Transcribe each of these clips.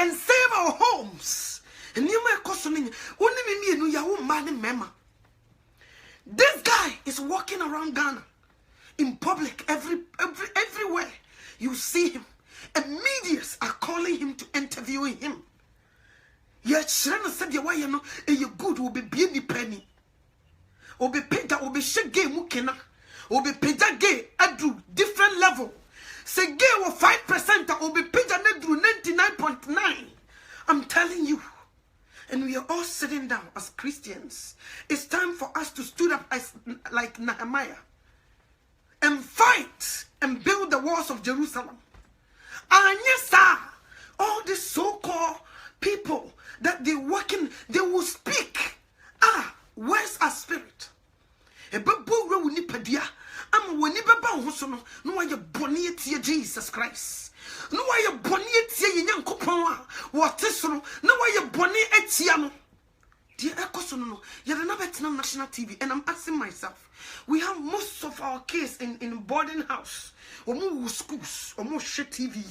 and save our homes. And you may cost only me no ya man mema. This guy is walking around Ghana in public everywhere. You see him. And medias are calling him to interview him. Yet Shana said why you know you good will be the penny. Or be paid that will be shake gay mukena. Or be paid that gay adu different level. Say gay or 5% that will be paid that adu 99.9. I'm telling you. And we are all sitting down as Christians. It's time for us to stood up as like Nehemiah and fight and build the walls of Jerusalem. And yes, sir, all these so-called people that they working, they will speak. Where's our spirit? I'm when no why you bonny Jesus Christ. No why you bonny what is no why you bonny etiano. Dear Ecosono, you're another national TV, and I'm asking myself, we have most of our kids in boarding house, or more schools, or more shit TV.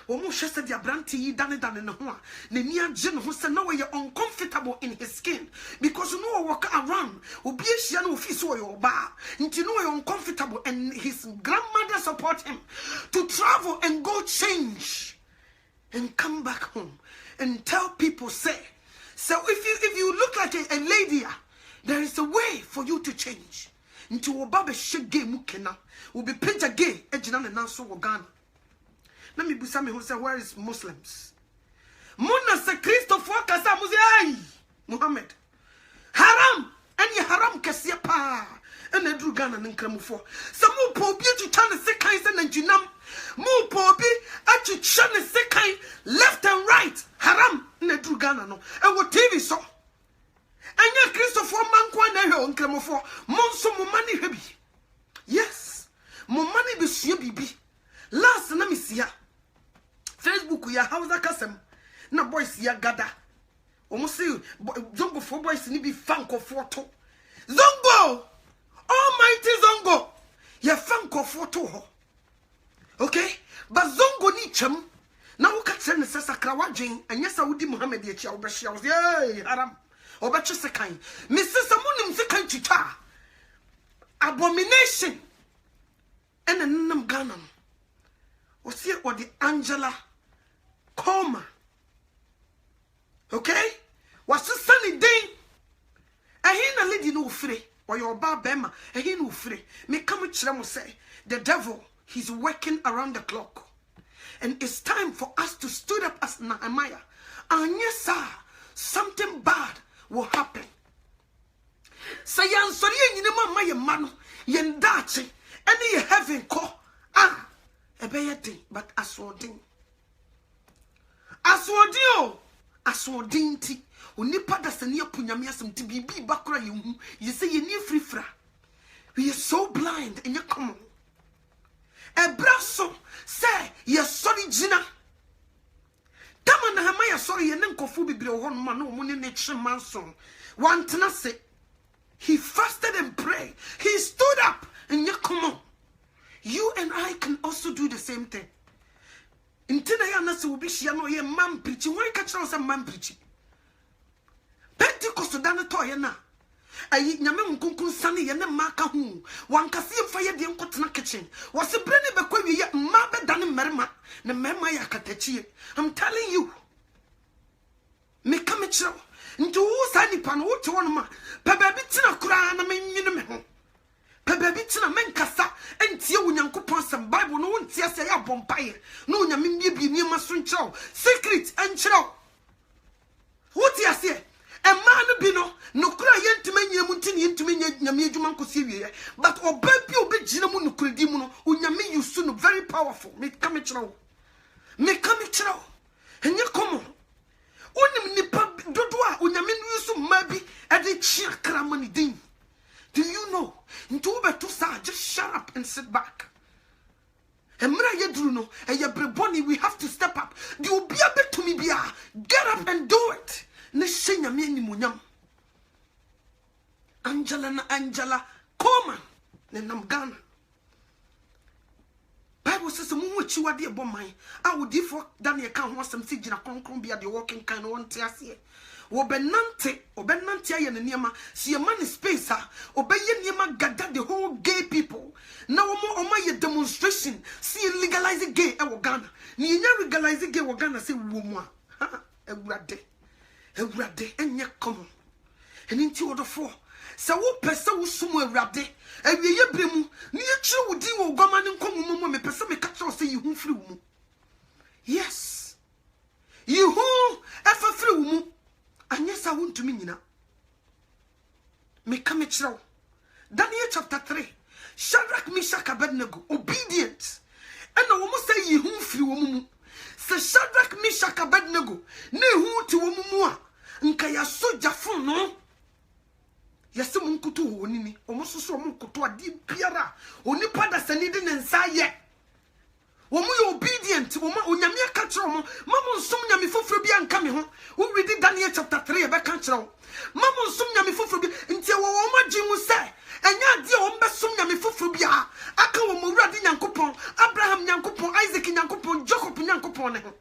Almost said their brandy done in the one. The near Jim who said no, you're uncomfortable in his skin because you know walk around will be a shiano fish or your bar until you know you're uncomfortable and his grandmother support him to travel and go change and come back home and tell people say so if you look like a lady, there is a way for you to change into a baby shake gay mukena will be paid a gay edging and answer Ghana. Let me be somebody who say, where is Muslims? Muna se Christopher Kasa Muzi Muhammad. Haram! And ye haram kasia pa. And a drew Ghana and Kramufo. Some more pobi to chana sekai and jinam. More pobi at you chana sekai left and right. Haram and a drew Ghana no. And what TV saw. And ye Christopher Mankwa and Kramufo. Monso money heavy. Yes. Mo money be bibi. Last na misia. Facebook ya hausa kasem na boys ya gada omo say zongo for boys ni bi fanko photo zongo almighty zongo ya fanko photo ho okay but zongo ni chem na wo ka tren se sakra wadwen anya Saudi Muhammad ya chia obehia wo hey haram obeche sekan misisa munim sekan chicha abomination and nam Ghana o see or the Angela Coma. Okay? What's the sunny day? I hear a lady no free, or your bar bema, I hear no free. Me come with them say, the devil, he's working around the clock. And it's time for us to stood up as Nehemiah. And yes, sir, something bad will happen. Say, I'm sorry, you know, my man, yen dachi, and you heaven call. A better thing, but aswording. Aswordinti. Unipa da senia punyamia some to be bakra you say you need free fra. We are so blind and you come on. A brasso say you're sorry Gina. Tama na hamaya sorry and then kofu bibiro one man no money nature manson. One tana say he fasted and prayed. He stood up and you come on. You and I can also do the same thing. Intina ya nasi ubishi ya no ye man preaching. Why catch us a man preaching? Pentecost dana to ya na. Ayi nyame nkunkun sane ye ne maka hu. Wankasi mfa de nkotena kitchen. Wase brene bekwa wie ye mma be dane merma. Ne merma ya katachie. I'm telling you. Me come chiro. Nti wo sa nipa no wo te won ma. Pe ba bi tina kura na menwine me ho. Baby tina men kasa entie wonyankopon sam Bible no wontie ase ya bompaye no nyame mbie ni ma so nkyerɛw secret enkyerɛw wotie ase e ma no bi no nokura yentuma nyam ntini yentuma nyame adwuma nkosi wiye but oba bi obegina mu nokuredi mu no onyame yusu no very powerful me come kyerɛw enye komo onim nipa dodo a onyame yusu ma bi e de chia kramani din. Do you know? Just shut up and sit back. And we have to step up. You be a bit to me, get up and do it. Angela, Coleman, Ghana. Bible says mu chi wade e boman a wodi for Daniel kan ho asem si gina konkron bia de walking kind no wonte ase obenante aye ne niema si e man space a obeye niema gather the whole gay people na omo ye demonstration si legalize gay e wo Ghana ni nya legalize gay wo Ghana se wo mu a ewurade enye komo eni nti wodofo se wo pese wo sumu ewurade awiye bremu ni etire wodi wo goma ne nkomo mo me pese me ka tro se yihu firi wo mu yes yihu efa firi wo mu anya sa wontumi nyina me ka me kire wo Daniel chapter 3 Shadrach Meshach Abednego obedient and wo mo say yihu firi wo mu se Shadrach Meshach Abednego ne hu ti wo mu a nka ya soja fun no yesi mu nkutu ho nini omo soso mu nkutu adi biara oni pada sani de nsa ye wo mu ye obedient wo ma onyame aka kire wo mama nsum nyame foforo bi anka me ho wo read Daniel chapter 3 e be ka kire wo mama nsum nyame foforo bi ntie wo ma ji mu se enya ade o mbe sum nyame foforo bi aka wo mu wurade nyankopon Abraham nyankopon Isaac nyankopon Jacob nyankopon ne ho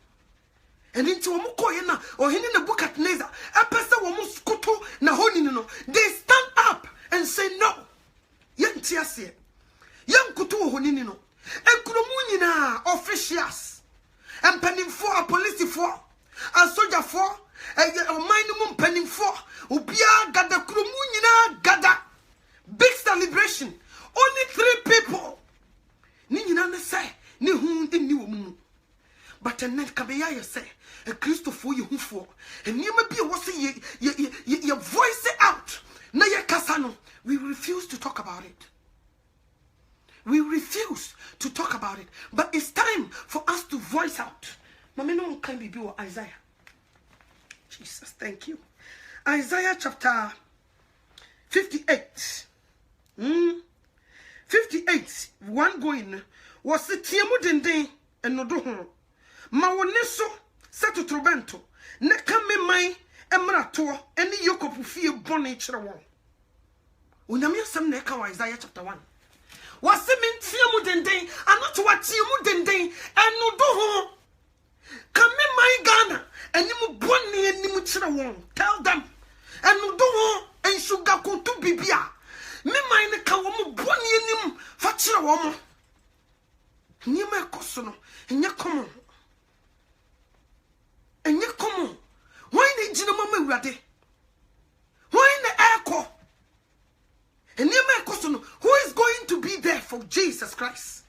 and into Mukoyena or Hinin Nebukadnezar, a person was kutu na honey no. They stand up and say no. Young Tiasia, young kutu honino, and Kurumunina officials, and penning for a police for a soldier for a minimum penning for Ubia gada Kurumunina gada big celebration. Only 3 people. Nina say, ni hun in new. But a net kabeya say a Christopher you who for and you may be was your voice out. Na ya kasano. We refuse to talk about it. We refuse to talk about it. But it's time for us to voice out. Mama no can be Isaiah. Jesus, thank you. Isaiah chapter 58. 58. One going was the tiemu dende and no do. Ma woneso seto trobento ne kame man emrato eni yokopu fie bone kire won onyame asem na ka Isaiah chapter 1 wase mentie mu denden anoto watie mu denden eno do ho kame man Ghana eni mu bone eni mu kire won tell them eno do ho en sugar ko to bibia me man ne ka wo mu bone eni mu fa kire wo mo ni ma koso no enya komo and you come on. Why did you know Mama Rade? Why in the echo? And you may question who is going to be there for Jesus Christ?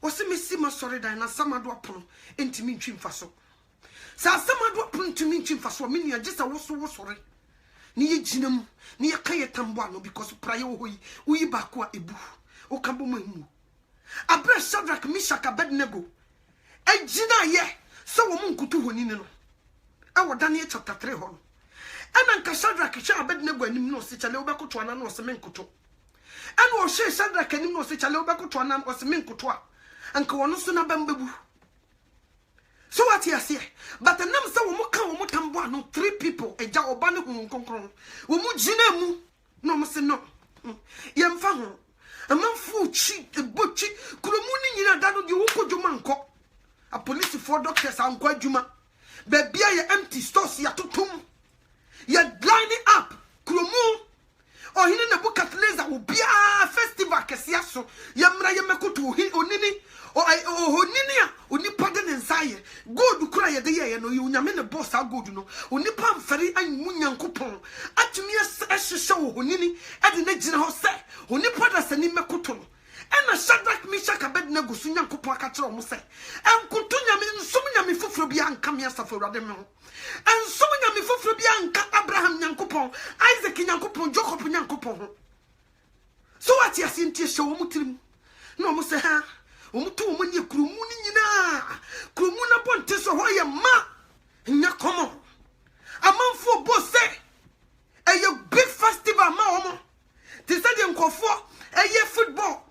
Was it Missy Masori Dina Samadu upon into me trim faso? Sa Samadu upon to me trim faso, meaning just a was sorry. Near Jinum, near Kaya Tambano, because prior we bakwa ebu, o Kambumu. A breast Shadrach Meshach Abednego. Ejina ye so wo munkutu honini no awo Daniel chapter 3 ho ana nka Shadrach hwe Abednego anim no se chale obekoto ana no se menkoto ana wo hwe Shadrach anim no se chale obekoto ana no se menkoto a anka wono so na bambebu so what you say but nam se wo muka wo mutambo ano 3 people eja oba ne hu konkron wo mu gina mu no mo se no yemfa ho amanfu chi ebochi kuromu ni nyina da no de wo kodwuma nko a police for doctors and quadjuma. Baby, you empty stores, ya tutum. You're lining up. Krumu. Or in the book at Leza will be a festival. Kesiaso. Yamra Yamakutu. Onini. Or Honinia. Unipadan and Saye. Go to cry a day. No, you Yamina boss are good, you know. Unipam ferry and Munyan coupon. At me a show. Honini. At the next house. Unipadas and Nimakuton. And a Shadrach Meshach Abednego sunyan kupo akatro mo se en kutunya me nsomnya me foforo bia anka me asafo rade me en nsomnya me foforo bia anka Abraham nyankopon Isaac nyankopon Jacob nyankopon so what you see show mo tirim no mo se ha o mo to mo nye krumu ni nyina krumu na bonte so ho ye ma nya komo amanfo bo se a big festival ma omo they said dem kofo football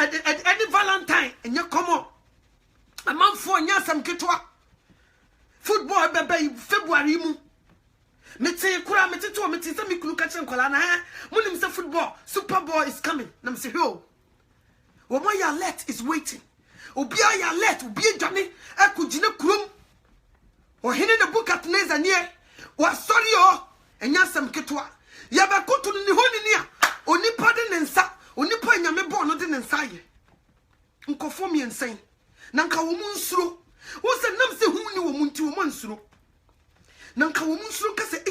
any Valentine and you come on a month for Nyasam Kitwa football bebe February mu Mete kura mete to mete se mi kunu ka chen kwala na munim se football Super Bowl is coming na me se ho Woman ya alert is waiting. Obia ya alert, obia jane, ekujine krum. Ohene the book at Nezanier. Wa sorry oh, enyasem ketwa. Yaba kutu ni honi niya. Onipa de nensa, onipa nyame bono de nensa ye. Nkofo mi ensen. Nanka wo munsuro. Wo se nam se hu ni wo munti wo mansuro. Nanka wo munsuro ka se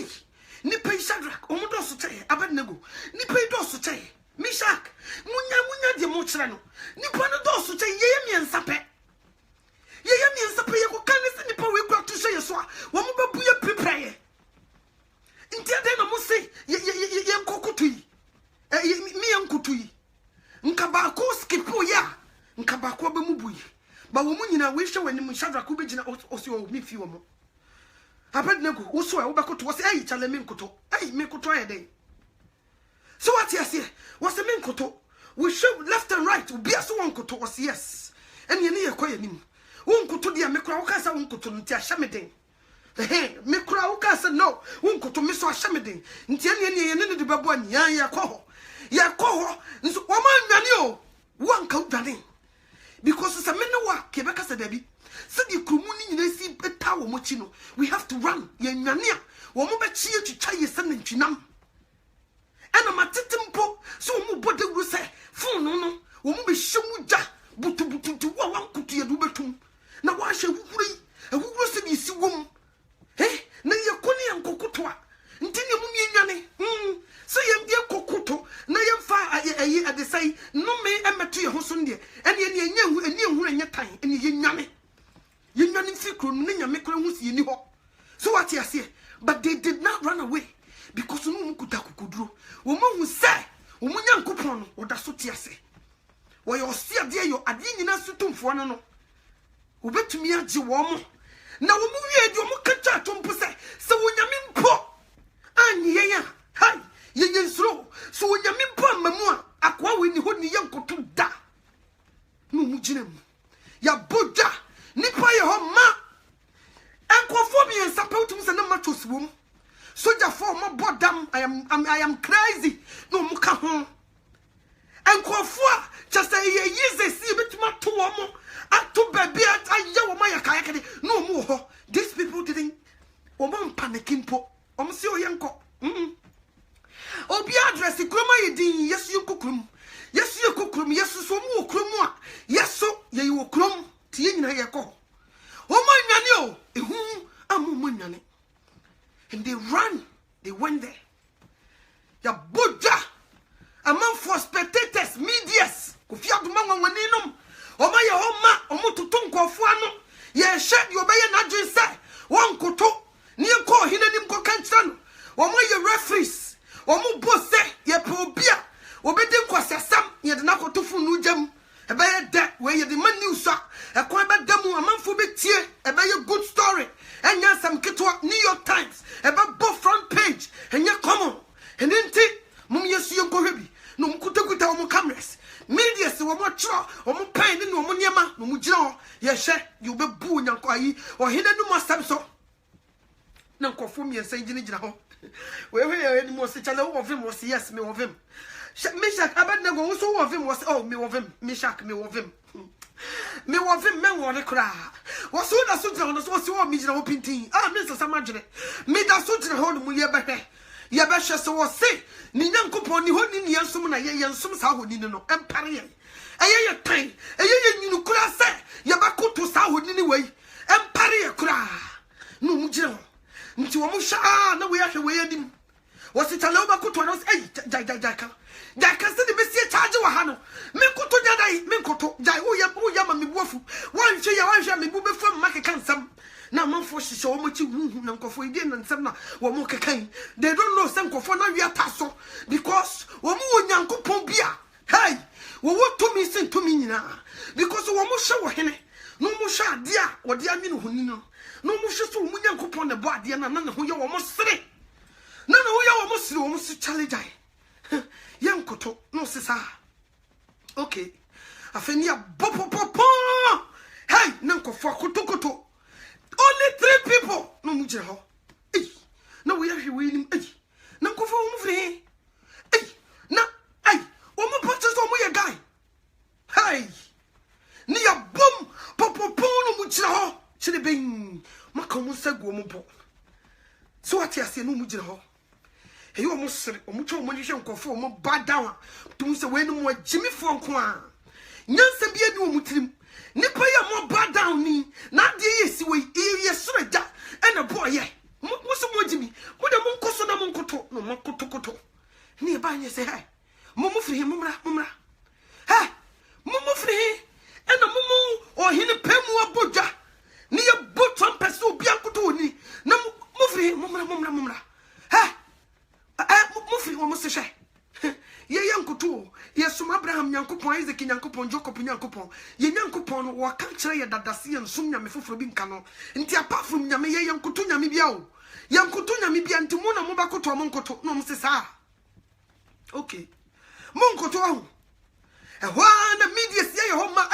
nipa Shadrach, wo do so chaye, Abednego. Nipa do so chaye. Meshach, munya de mo kire no. Nipa no do so chaye ye mi ensape. Ye mi ensape ye ko kan se nipa we kwa to hye so a, wo mo babu ye prepare. Nti ade na mo se ye nkokotu yi. Mi yankutu yi. Nka ba ko skip ya. Nka ba ko ba mu buyi. Ba wo mu nyina we hwe wani mu Shadrach ko begina osi o mi fi wo mo. Abednego wo so e wo bekoto wo se chale me nkoto. Me nkoto ayede. So what you say? What's the main koto? We show left and right. We be as one koto was yes. And you need a quiet name. One koto dear Mekra one koto ntia shameding. Hey, Mekra say no. One koto miss or shameding. Ntiani and the babuan ya coho. Ya coho. So woman nanio. One coat danning. Because it's a menawa, Quebec as a baby. Said you kumuni in a sea tower mochino. We have to run. Yanya. Woman bet cheer to try your son and chinam. And I'm at tempo, so mu body will say, phone no, woman be show ja, butu to one could you do betum. Now why shall we free? And who was in his womb? Eh, na ya koni and cocotoa. Until you mummy, so you dear cocoto, na yam far at the say, no may emma to your husband, and you and your time, and you yammy. You yanning secret, Nina Micron, you knew. So what you say, but they did not run away. Because no kutaku kudru. Woman who say, woman young coupon, or that's what you say. Why you're still there, you're a dinner sutum for no. Who bet to me at you woman. Now, we your mukacha to so when you mean po. And yeah, hi, ye slow. So when you mean po, mamma, aqua when you hold the young to da. No mujinem. Ya boja, nipa your home ma. And conforming and support him and a mattress room. Soldier for my bottom, I am crazy. No muka home. And Kofua, just a years they see bit my two more. And to baby at a young Maya Kayakadi. No more. These people didn't. Woman panicking po. Monsieur Yanko. Oh, be addressed the grandma din. Yes, you cookrum. Yes, you cookrum. Yes, so more crumwa. Yes, so ye will crum. Tina Yako. Oh, my nanio. I'm Munani. And they ran. They went there. Ya boja. Among for spectators, medias. Kufia to mama waninum. O my homa, o mututum kofuano. Ye shed your bay and adjust say. One koto. Near call hinanim ko kanchan. O my referees. O mu bosse. Ye probia. O bedin kwa sesam. Ye the nako to funu jam. A bay debt where you the man new sa. A quite bad demo a man for big tear. A bay a good story. And yes, some kitwa New York Times about both front page and ya common and then take Mummy you go heavy. No mukutakuta or cameras. Media so much or more pain in Moniama, no mujo. Yes, you be boo and kwai or hidden no more so. No conform me and say Jenny Jaho. Where any more such a low of him was yes, me of him. Meshach Abednego also of him was me of him. Meshach me of him. Me wa vim me wo rekra wo so da so tire no so wo mi gina wo pintin me so samadwene me da so tire ho no mu ye behwe so wo se ni nyankopon ni ho ni nsum na ye nsum sa ho ni no empare ye ye tan ye nyinu kura se ye bakoto sa ho ni wei empare ye kura no mu gina ho nti wo mu sha na we ahwe we adim wo se tale wo bakoto no jai Jaka said the Messia charge wa hano. Me koto jadai, me koto jai o yama mi bofu. One share me bube from market cansam. Now man for she show much na nkofo ide and some na wo mo kekan. They don't know some nkofo na wi ataso because wo mo nyankopon bia. Hey, wo to me sin to me nyina because wo mo hwe wo hene. No mo hwe ade a wo de anwene honi no. No mo hwe so wo nyankopon na bo ade na na ho ye wo mo sere. Na ho ye wo mo sere wo mo su challenge ai. Young koto no sisa. Okay. Afenia popo. Hey, nanko for koto. Only 3 people. No mujira ho. Hey. No we are winning. Hey. Nanko for move. Hey. Na. Hey. Omo purchase omo ye guy. hey ni ya bom popopo no mu gira ho chire ben maka mu sagu mu bo so what ya se no mu gira ho hey o mu sere o mu twa o mu hwehwe nkofo o mu badawa tum se we no mu agimi fo nko a nyansa bia ni o mu tirim nipa ya mo badaw ni na de yesi we ye soro ja ena boy ye mo so mo agimi mo de mo nkoso na mo nkoto no mo kotokoto ni ba nye se hey mo mu firi mo mra hey mo mu firi ena mo o hini pemu abodja ni ye botom pese obi ankoto ni na mo firi mo mra hey mo firi mo se hwe ye yankoto ye sum Abraham Nyankopon Isaac Nyankopon Jacob Nyankopon ye Nyankopon no wo kan kire ye dadase ye nsum nyame foforo bi nka no nti apart from nyame ye yankoto nyame bia o yankoto nyame bia nti mo na mo bakoto mo nkoto no mo se sa okay mo nkoto ahu ehwa na media sie ye ho ma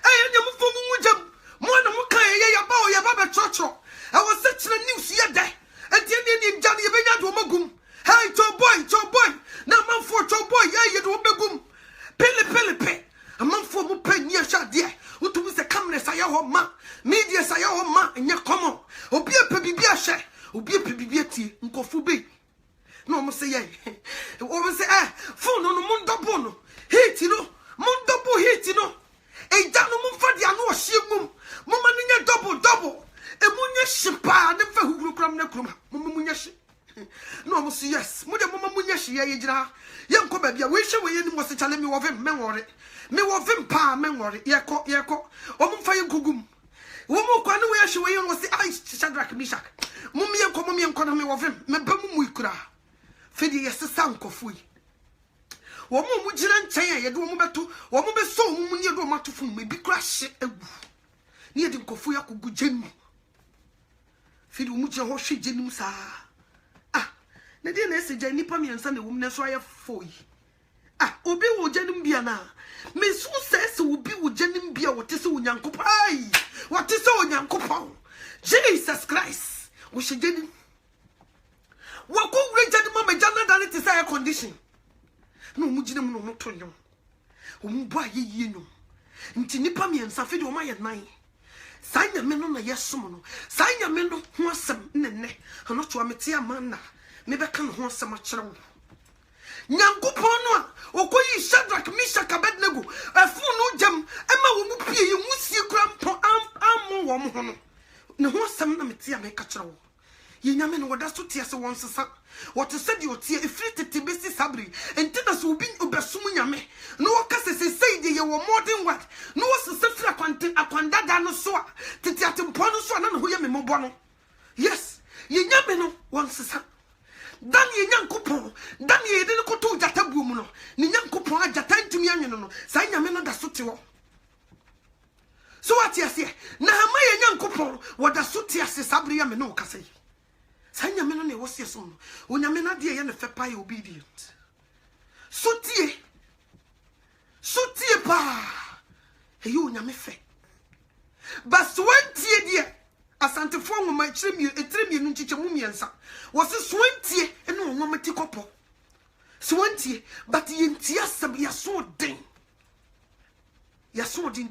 nyame fo mu mujam mo na mo kan ye ya ba o ya ba be chocho e wo se kire news ye de enti ni nja ye be nya do magum hey cho boy na man for cho boy ye do begum pele a man for mu pe nya sha de utu se camera sa ya ho ma media sa ya ho ma nya komo obi e pe bibia hye obi e pe bibia tie nkofu be no mo se ye o mo se phone no mo double no hit no mo double hit no e ja no mo fa dia no o hye mum mo ma nya double e mo nya shipa ne fa huru kram na krum mo nya shi no mo say yes mo de mama munya hye ye gira ye nko ba bia we hye we ye ni mo se chale me wo vim pa me ngore ye ko o mo fa ye nkugum wo mo kwa ne we hye we ye no se ai Shadrach Meshach mo me enko na me wo vim me ba mu ikura fedi ye se sankofu yi wo mo gira nchen ye de wo mo beto wo mo be so mo ni ye do mato fun me bi kura hye agu ni ye de nkofu ya kugu jenu fedi wo mo gira ho hye jenu sa na dia na ese gya nipa miensa na wum na so aye foi obi wo gyanim bia na me so se obi wo gyanim bia wote se onyankopon wote se onyankopon Jesus Christ wo hye gyanim wo ko wure gyanim ma gyana da ne te say condition na omu gyina mu no mo tonyo omu bo aye yie no nti nipa miensa fe de o ma ye nan sanya me no na yesom no sanya me no ho asem nenne ano to amete amana me be kan ho asem akere wo Nyankopon no a okoyi Shadrach Meshach Abednego afu no jam ema wo mu pie ye musie kura mpo am wo mo ho no ne ho asem na mete ameka kere wo ye nyame no woda so tie se won sesa what said you tie efiri tete besi sabri enti na so obi obesum nyame no wo kase se sei de ye wo modern word no wo se fira akwanda da no so a tete atempo no so na no ye membo no yes ye nyame no won sesa dan ye Nyankopon dan ye de ko to jata buom no ni Nyankopon ajata ntimi anwene no sa nyame no da so te wo so what you say na ma ye Nyankopon woda so te ase sabri ya me no kase sa nyame no ne wo se so no onyame na de ye ne fe pa ye obedient so tie pa he yo nyame fe bas wantie die asante fo nwoma etremi nu nchiche mu miensa wo se swantie ene nwoma tikopo swantie but ye ntia sab ya so den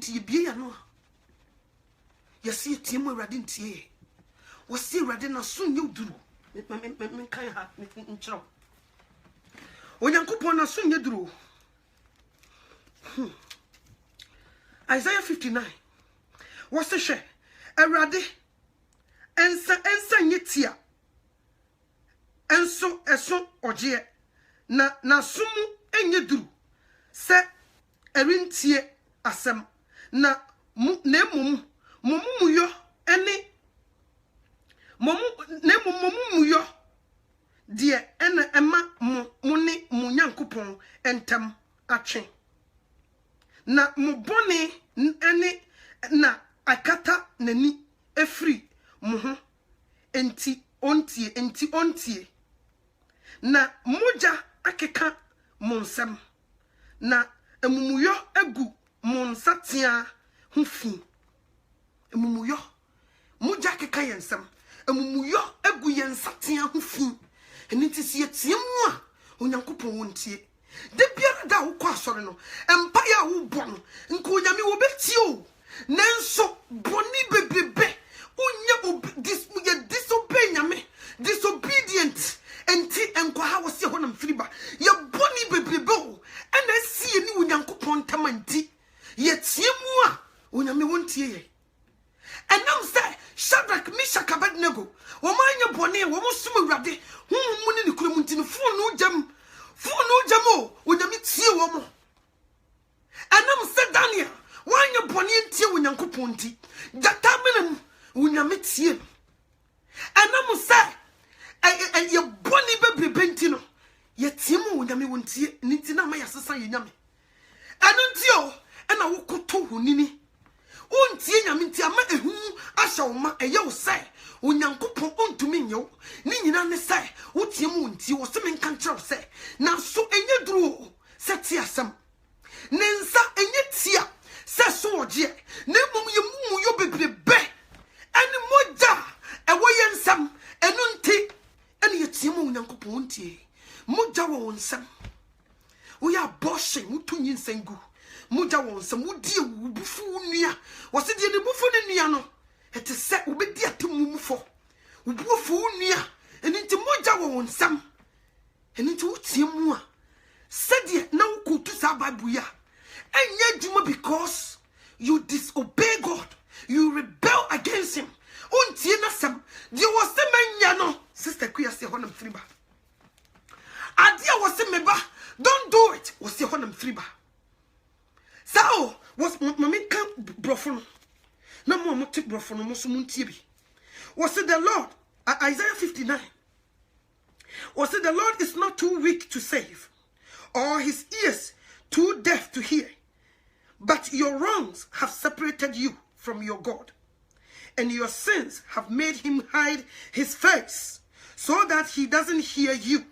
tie bie ya no ya se tie mu awrade ntie wo se awrade na so nye duru me kan ha nchiro Onyankopon na so nye duru Isaiah 59 wo se hwe awrade ensa nyetia enso eso oje na sumu enye duru se erintie asem na emum muyo ene muyo die ena ema mu ne mu Nyankopon entem atwe na mubone ene na akata nani efri muhu enti ontie na moja akeka monsam na emumuyo agu monsatia hufi emumuyo moja akeka yensam emumuyo agu yensatia hufi enti sie tiemu a Onyankopon wontie de biara da wo kwa sori no empire wo bon nko nyame wo betio nanso boni bebrebe unya disobey nyame disobedient enti enko ha wo se honam firiba ye boni bebrebe o ena sie ni unyankopon tamanti ye tiemu a unyame wontie ye enam say Shadrach, Meshach, Abednego wo manya boni wo musum awurade honhom ni kura munti no fo no jam o unyame tie wo mo enam say Daniel wanya boni ntie unyankopon ti jatamenam unyame tie enam say ye boni bebrebe nti no ye tiemu unyame wontie nti na ma yasesa ye nyame eno ntio ena wo koto honini untie nyame nti ama ehu ahya wo ma eye wo sai unyankopon ontumi nyew ni nyina ne sai wo tiemu nti wo se menka nkyerɛ wo sai na so enye duro se tie asam ne nsa enye tia se so oje na mum ye mumu yo bebrebe ene moja ewo ye nsam enu nti ene ye tiemu unyankopon ntie moja wo nsam wo ya boshe mutu nyinsengu moja wo nsam wo die wubufu nua wo se die ne bufu ne nua no ete se wo be die atemumfo wubufu nua ene nti moja wo nsam ene nti wo tiemu a se die na wo kotu sa Bible ya enye djuma because you disobey God, you rebel against him. Untie na sam die wo se manya no sister Kuya se honam friba adia wo se meba don't do it wo se honam friba sao was mama kan brofo no na mo take brofo no mo so muntie bi was the Lord Isaiah 59 was the Lord is not too weak to save or his ears too deaf to hear, but your wrongs have separated you from your God, and your sins have made him hide his face so that he doesn't hear you.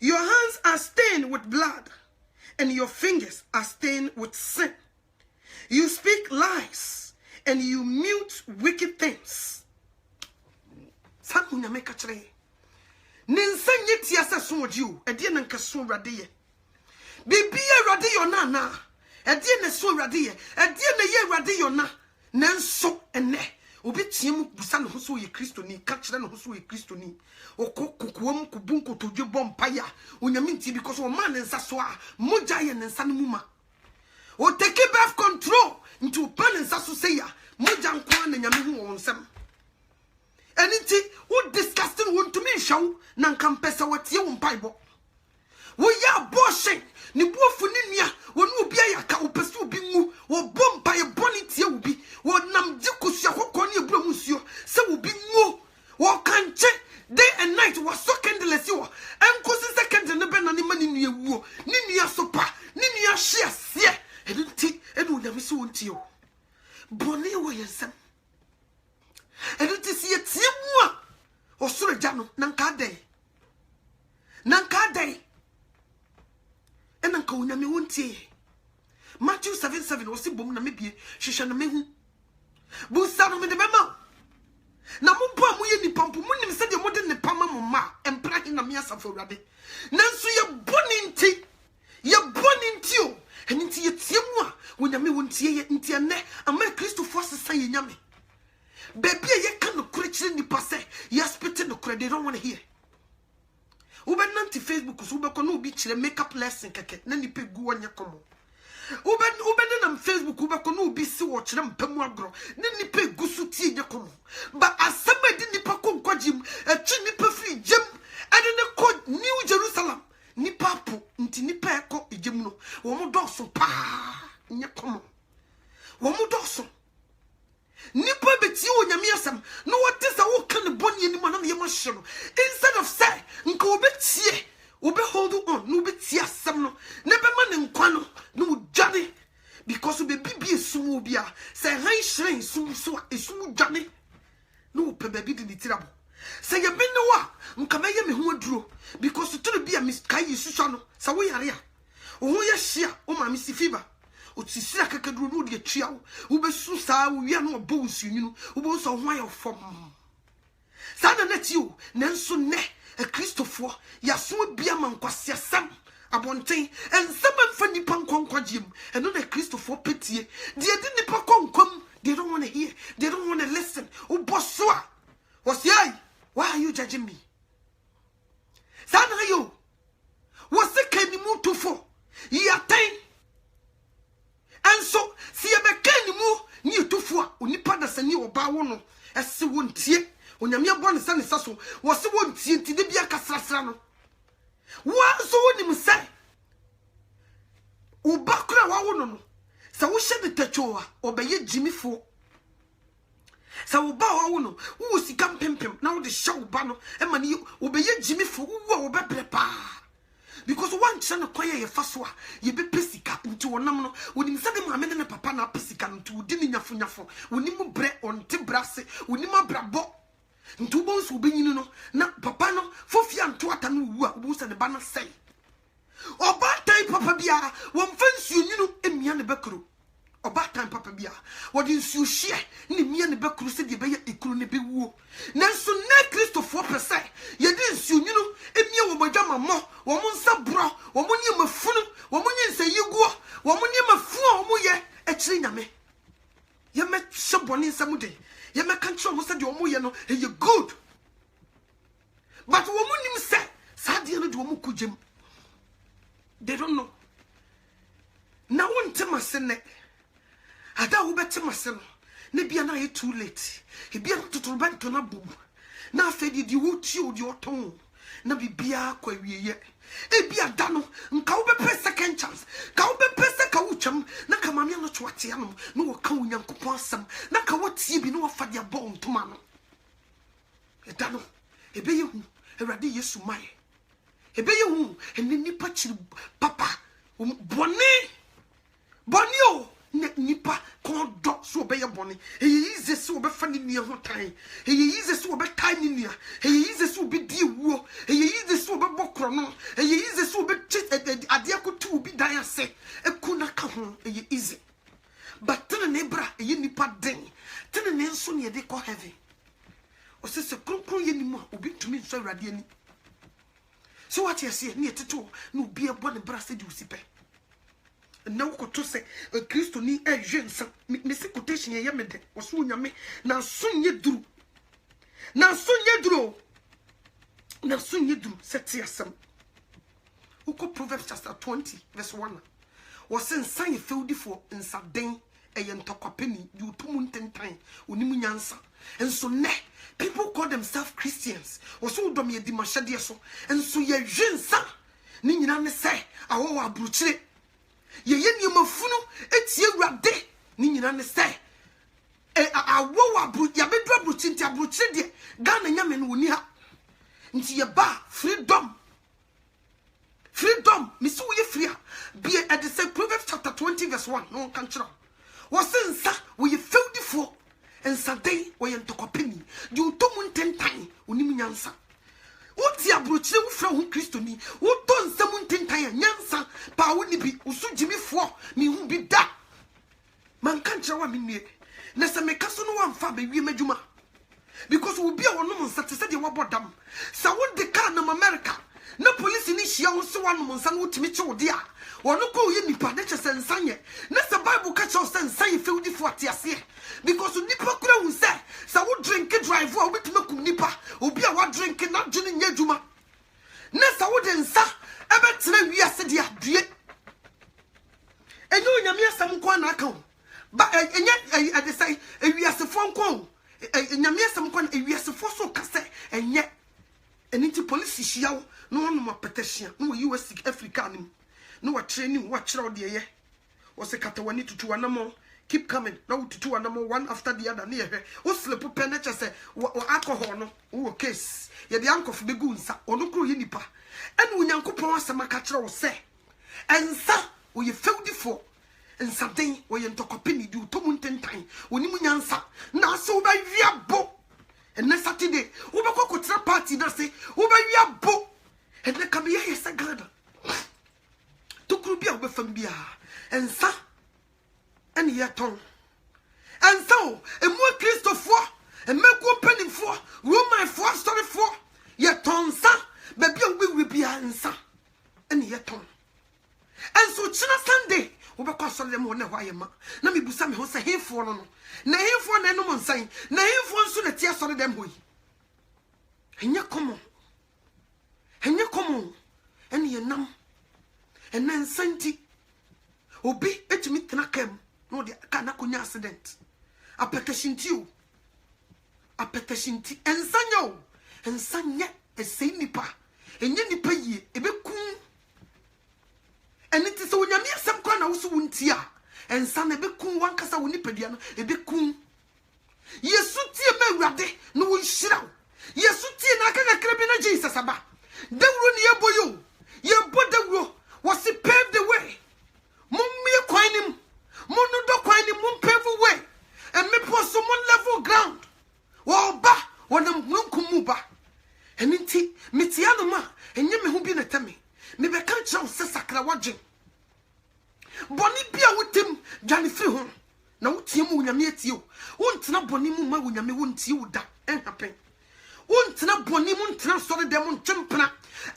Your hands are stained with blood, and your fingers are stained with sin. You speak lies, and you mute wicked things. Samunya meka kire. Ninsanye tia se soju, edie na nka so wrade ye. Bibia wrade yo na na. Edie na so wrade ye. Edie na ye wrade yo na. Nanso ene. Obi tiemu busa no so ye Kristo ni, ka kire no so ye Kristo ni. Okokuwam kubunko todwe bompaya. Onyame nti because o man nsa so a moja ye nsa no muma. O take back control into pan nsa so say ya. Moja nko na nyame hu won nsam. Eniti wo disgusting won to me show na nkampesa watie wo mpaibo. Wo ya abortion ni buofu ni nua wonu obi ayaka opesu obi ngu wo bompa ye boni tie obi wo nam jikusia kokko ni ebura musuo se obi ngu wo kanche day and night wo so candleless wo enkosi second ne be na ni mani nua wuo ni nua sopa ni nua hye ase eniti enu nyame se wontie o boni wo yensam eniti si etie mu a osoro gya no nanka dai enanka onyame wontie Matthew 7:7 osi bom na mebie hwehwe na mehu busa no me de bema na mompo amoye ni pampo munim se de mode ne pama moma empra hi na me asafo wrade nanso ye boni nti o eniti ye tie mu a onyame wontie ye ntie ne ama Kristofo sesa ye nyame baby ye kan no kure kire ni pase ye spit no kure they don't want to hear. Ube nanti Facebook so ube kono ubi chire makeup lesson keke na nipe gu wanya komo. Ube na Facebook ube kono ubi si wo chire mpemu agro na nipe gu su tie nya komo. Ba asema di nipa ko nkwajim echi nipa free jem ade ne ko New Jerusalem nipa po nti nipa eko ejemu no wo mo doso pa nya komo. Wo mo doso nipa beti o nyame asem no wote sa wo kan bonni ni manam ye mahye no instead of say nka obetie obe hold on no betie asem no ne be ma ne nkwa no dwane because obe bibi esum obi a say han hyen sum so esum dwane no pe baby di tirabo say ye be no wa nka be ye me ho aduro because to be a miskai yesu no sa wo yare a wo ho ye hye a o ma mi si fever otisira kakaduro no de atwa wo besu saa wo wi na obo nsunyinu wo bo so ho ayo fom sa na nati o nanso ne a Kristofo ya so bia man kwase sam abonten ensema mfa nipa nkonkwagiem eno na Christopher petie de di nipa konkom. They don't want to hear, they don't want to listen. Uboswa was yai. Why are you judging me? Sana yo was the kenny mu to for ye attain. And so see a kenny mu near to for unipa da sani oba wono as won tie onyamia born san saso was won tie ti de bia kasrasra no. Wa so wonim say ubakura wa wono no. Sa wo hye de tachoa obeye jimifo sa wo ba wo no wo sika mpempem na wo de hye wo ba no e ma ne obeye jimifo wo wo bebre pa because one chana kwaye ye faso a ye be pesika nti wonam no wonim se de maame ne papa na pesika nti wo di ni nyafo wonim bre onte brase wonim abrabo nti wo bo so benyini no na papa no fofia nto ata no wu a wo se ne ba na sei oba time papa bia won fansuo nyinu emia ne bekuru oba time papa bia wodi nsuo hye ne mia ne bekuru se de be ya ekuru ne be wuo nanso na Christopher pese ye di nsuo nyinu emia wo badwa mammo wo mo nsa bro wo mo ne mafunu wo mo nyi nsa yiguo wo mo ne mafu wo mo ye ekiri nyame ye me sheboni nsam de ye me kancho mo se de wo mo ye no ye good but wo mo nim se sa de no de wo mo kujem. They don't know. Now one temasene. Ada wo betemaseno. Ne bia na ye too late. He bia totorban to na bum. Na afedi di wo ti o di oton. Na bibia kwa wieye. E bia da no nka wo be second chance. Ka wo be pese ka wo twam na ka mamia no twate anom. Na wo ka onyankopon asam. Na ka wo tie bi na wo fa dia bo ntoma no. E da no. E be ye hu. Ewrade Yesu mai. Ebe ye hu eni nipa chiri papa boni o nipa kodo so be ye boni eye ize so obe fa ni nia ho tan eye ize so obe tan ni nia eye ize so obe di ewuo eye ize so obe bokro no eye ize so obe ade akotu obi dan ase ekuna ka ho eye ize but tene ne bra eye nipa den tene ne nso ne de ko heaven o se kronkron ye ni mu obi tumi nso awrade ani. So what you see, near to no be a bonne brass du sipe. No to say a Christo ni a jeune son, Missy quotation ye yamede, or soon yame, now soon ye drew. Now soon ye drew. Now soon ye drew, said some. Who could Proverbs chapter 20, verse 1. Was in sign filled for in Sardin, a yen penny, you 2 months time, unimunyansa. And so ne people call themselves Christians. Or so do me di mashadi so. And so ye jensa. Ni nyina ne say awo abruchire. Ye ni mafunu etie wrade. Ni nyina ne say awo abru ya bedu abruchi nti abruchire de Ghana nyame no woni ha. Nti ye ba freedom. Freedom. Misu ye free. Be at the same Proverbs chapter 20 verse 1. No can try. Was sensa we filled for and Saturday we yen tokopeni du to mun 10 time onim nyansa woti abrochire wo fra ho Kristo ni wo to nsam 10 time nyansa pa wo ni bi usu jimifo mi hu bi da man kan kire wa menue na se meka so no wa mfa ba wie madwuma because wo bia wonom nsa te se de wo bodam sa wo de car na America na police ni hia wo se wanom nsa no wotimi che wo de a wono ko ye nipa de che sensanye na se Bible ka che sensanye fe wodi fo atiase because nipa kura hu se sa wo drink drive wo betime kum nipa obi a wa drink na dwene nya dwuma na sa wo de nsa ebetere wiase de adue enyo nyame asam ko na aka ba enye ade sai wiase fo nko nyame asam ko na wiase fo so ka se enye eniti police hia wo no no ma petesia no US Africa nim no wa training wa kire de ye wo se katawani tutu anamo keep coming now tutu anamo one after the other near here wo slip penetra se wo alcohol no wo case ye de ankof be gu nsa ono kro ye nipa ene onyankopon asema ka kire wo se ensa wo ye fewdi fo ensa den wo ye ntokopeni du to mun tentan woni munyansa na se wo ba wiabo ene Saturday wo be kokotra party na se wo ba wiabo ene kam ye se gada tukuru bia wo be fam bia ensa ene ye ton ensa emu Christopher emeko penifo Roman for story for ye ton sa ba bia wo be bia ensa ene ye ton yema na me busa me ho se hefo no na hefo na enum nsan na hefo nso na tie sori dem hoyi enya komo ene ye nam ena nsanti obi etimi tena kam no de ka na konya accident apeteshinti ensanya esei nipa enye nipa yie ebekun ene ti so nyame asem kwa na wo so wuntia ensa na ebekun wankasa wo nipadia no ebekun yesu tie ma awurade no wo nhira yesu tie na aka kakra bi na Jesus aba dawuro ne yeboyo yebo dawuro was pave the way mummy kwanim munu do kwanim mum pave way and me poso mon level ground wo ba wonam munkum ba eninti metiano ma enye me hu bi na tame me be kan kira wo sakra wagen boni bia wotem dwane firi ho na wotie mu nyame atie o wontena boni mu ma nyame wontie wo da enhapen wontena boni mu ntena sori dem ntwempena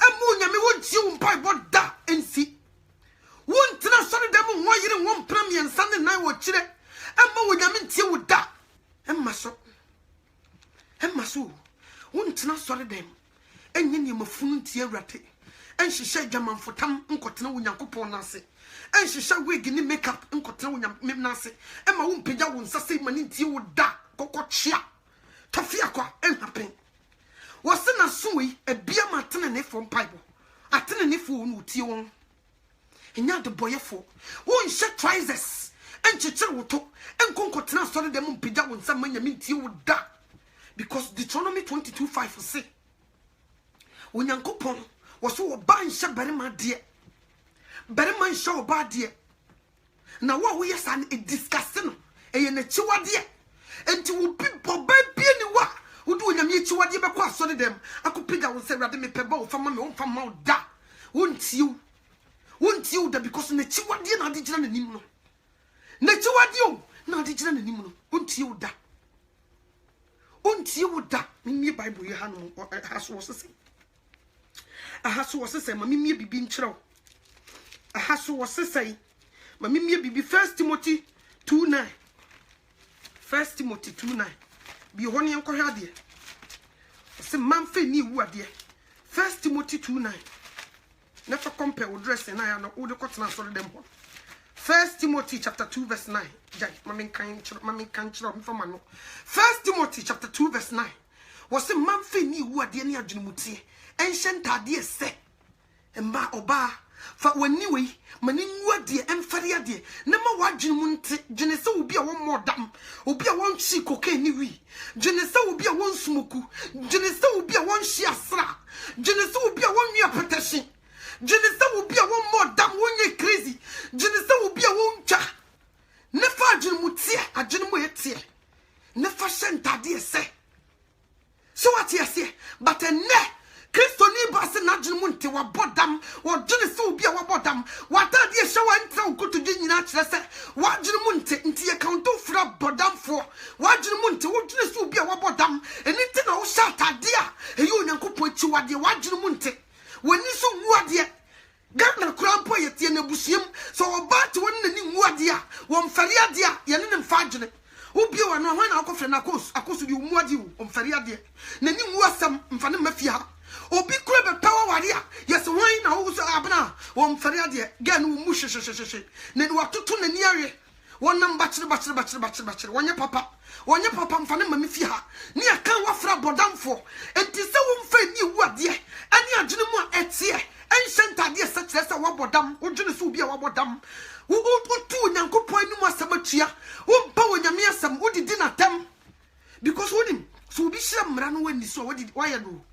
emu nyame wontie wo mpai boda ensi wontena sori dem ho yire wo mpra miensa ne nan wo kire emu wo nyame ntie wo da emma so wontena sori dem enye ne mafunu ntie awrate enhihye jamanfotam nkotena wo nyankopon nase enhihye wig ni makeup nkotena wo nyam nase ema wo mpagya wo nsase mani ntie wo da kokochia tafia kwa enhapen wose na suwi ebia matene ne fo mpaibo atene ne fo no tie won enya de boyefo wo nhye trousers enchechire wo to enkonkotena sori dem mpagya wo nsa manya mintie wo da because Deuteronomy 22:5 say Onyankopon waso wo ba nhye berema de berema nhye wo ba de na wo yesa na discuss no eye na chiwade enti wo bi boba bia ni wa wodu onyame chiwade be kwa so dem akopega wo se rade me peba wo fama me wo fama wo da wontiu da because na chiwade na ade gina na nim no na chiwade o na ade gina na nim no wontiu da me Bible ye hanu ahaso wo sese ma me bibi nkyerɛw ahaso wo sese ma me bibi 1 Timothy 2:9 bi ho ne enkohwe ade se manfe ni wu ade 1 Timothy 2:9 na fa compare wo dress na ya no wo de kotena so dem ho 1 Timothy chapter 2:9 jai mami kan chiro mfa ma no 1 Timothy chapter 2:9 was manfe ni wu ade ne adwenemutie enhyentade se emba oba fa wani wei mani nwu ade emfare ade na ma wadwenemu nte dwene se obi a won modam obi a won chi koke ni wi dwene se obi a won smoku dwene se obi a won hye asra dwene se obi a won nwa protection dwene se obi a won modam won ye crazy dwene se obi a won twa ne fa adwenemutie adwenemu etie ne fa hyentade se so what you say but ne Kristo ni ba se na dwene mu nte wa bodam wo dwene se obi a wa bodam wa tade e hye wa ntra ukoto dwe nyina kire se wa dwene mu nte ye counto fra bodamfo wa dwene mu nte wo dwene se obi a wa bodam eni nte na wo sha tade a eyi onyankopon chi wade wa dwene mu nte wani so wu ade gana krampo ye tie na busiem so wo ba te woni na ni wu ade a wo mfari ade a ye ne mfa dwene obi wa no hwan na akofre na akosu bi mu ade wo mfari ade na ni wu asam mfa ne mafia obi kure be power wari a yes wan na wo so abna wo mfari ade gan wo mu hwehwehwehwe na ni watoto na ni awe wonam bachire wonye papa mfa ne mami fi ha ni aka wafra bodamfo enti se wo mfa ni wu ade ani adwene mu a etie enhyentade se kire se wo bodam wo dwene se obi a wo bodam wo tu nyankopon ni mu asamatua wo mpa wo nyame asam wo didi na tam because wonim so obi hye mra no wani so wodi wayɛ no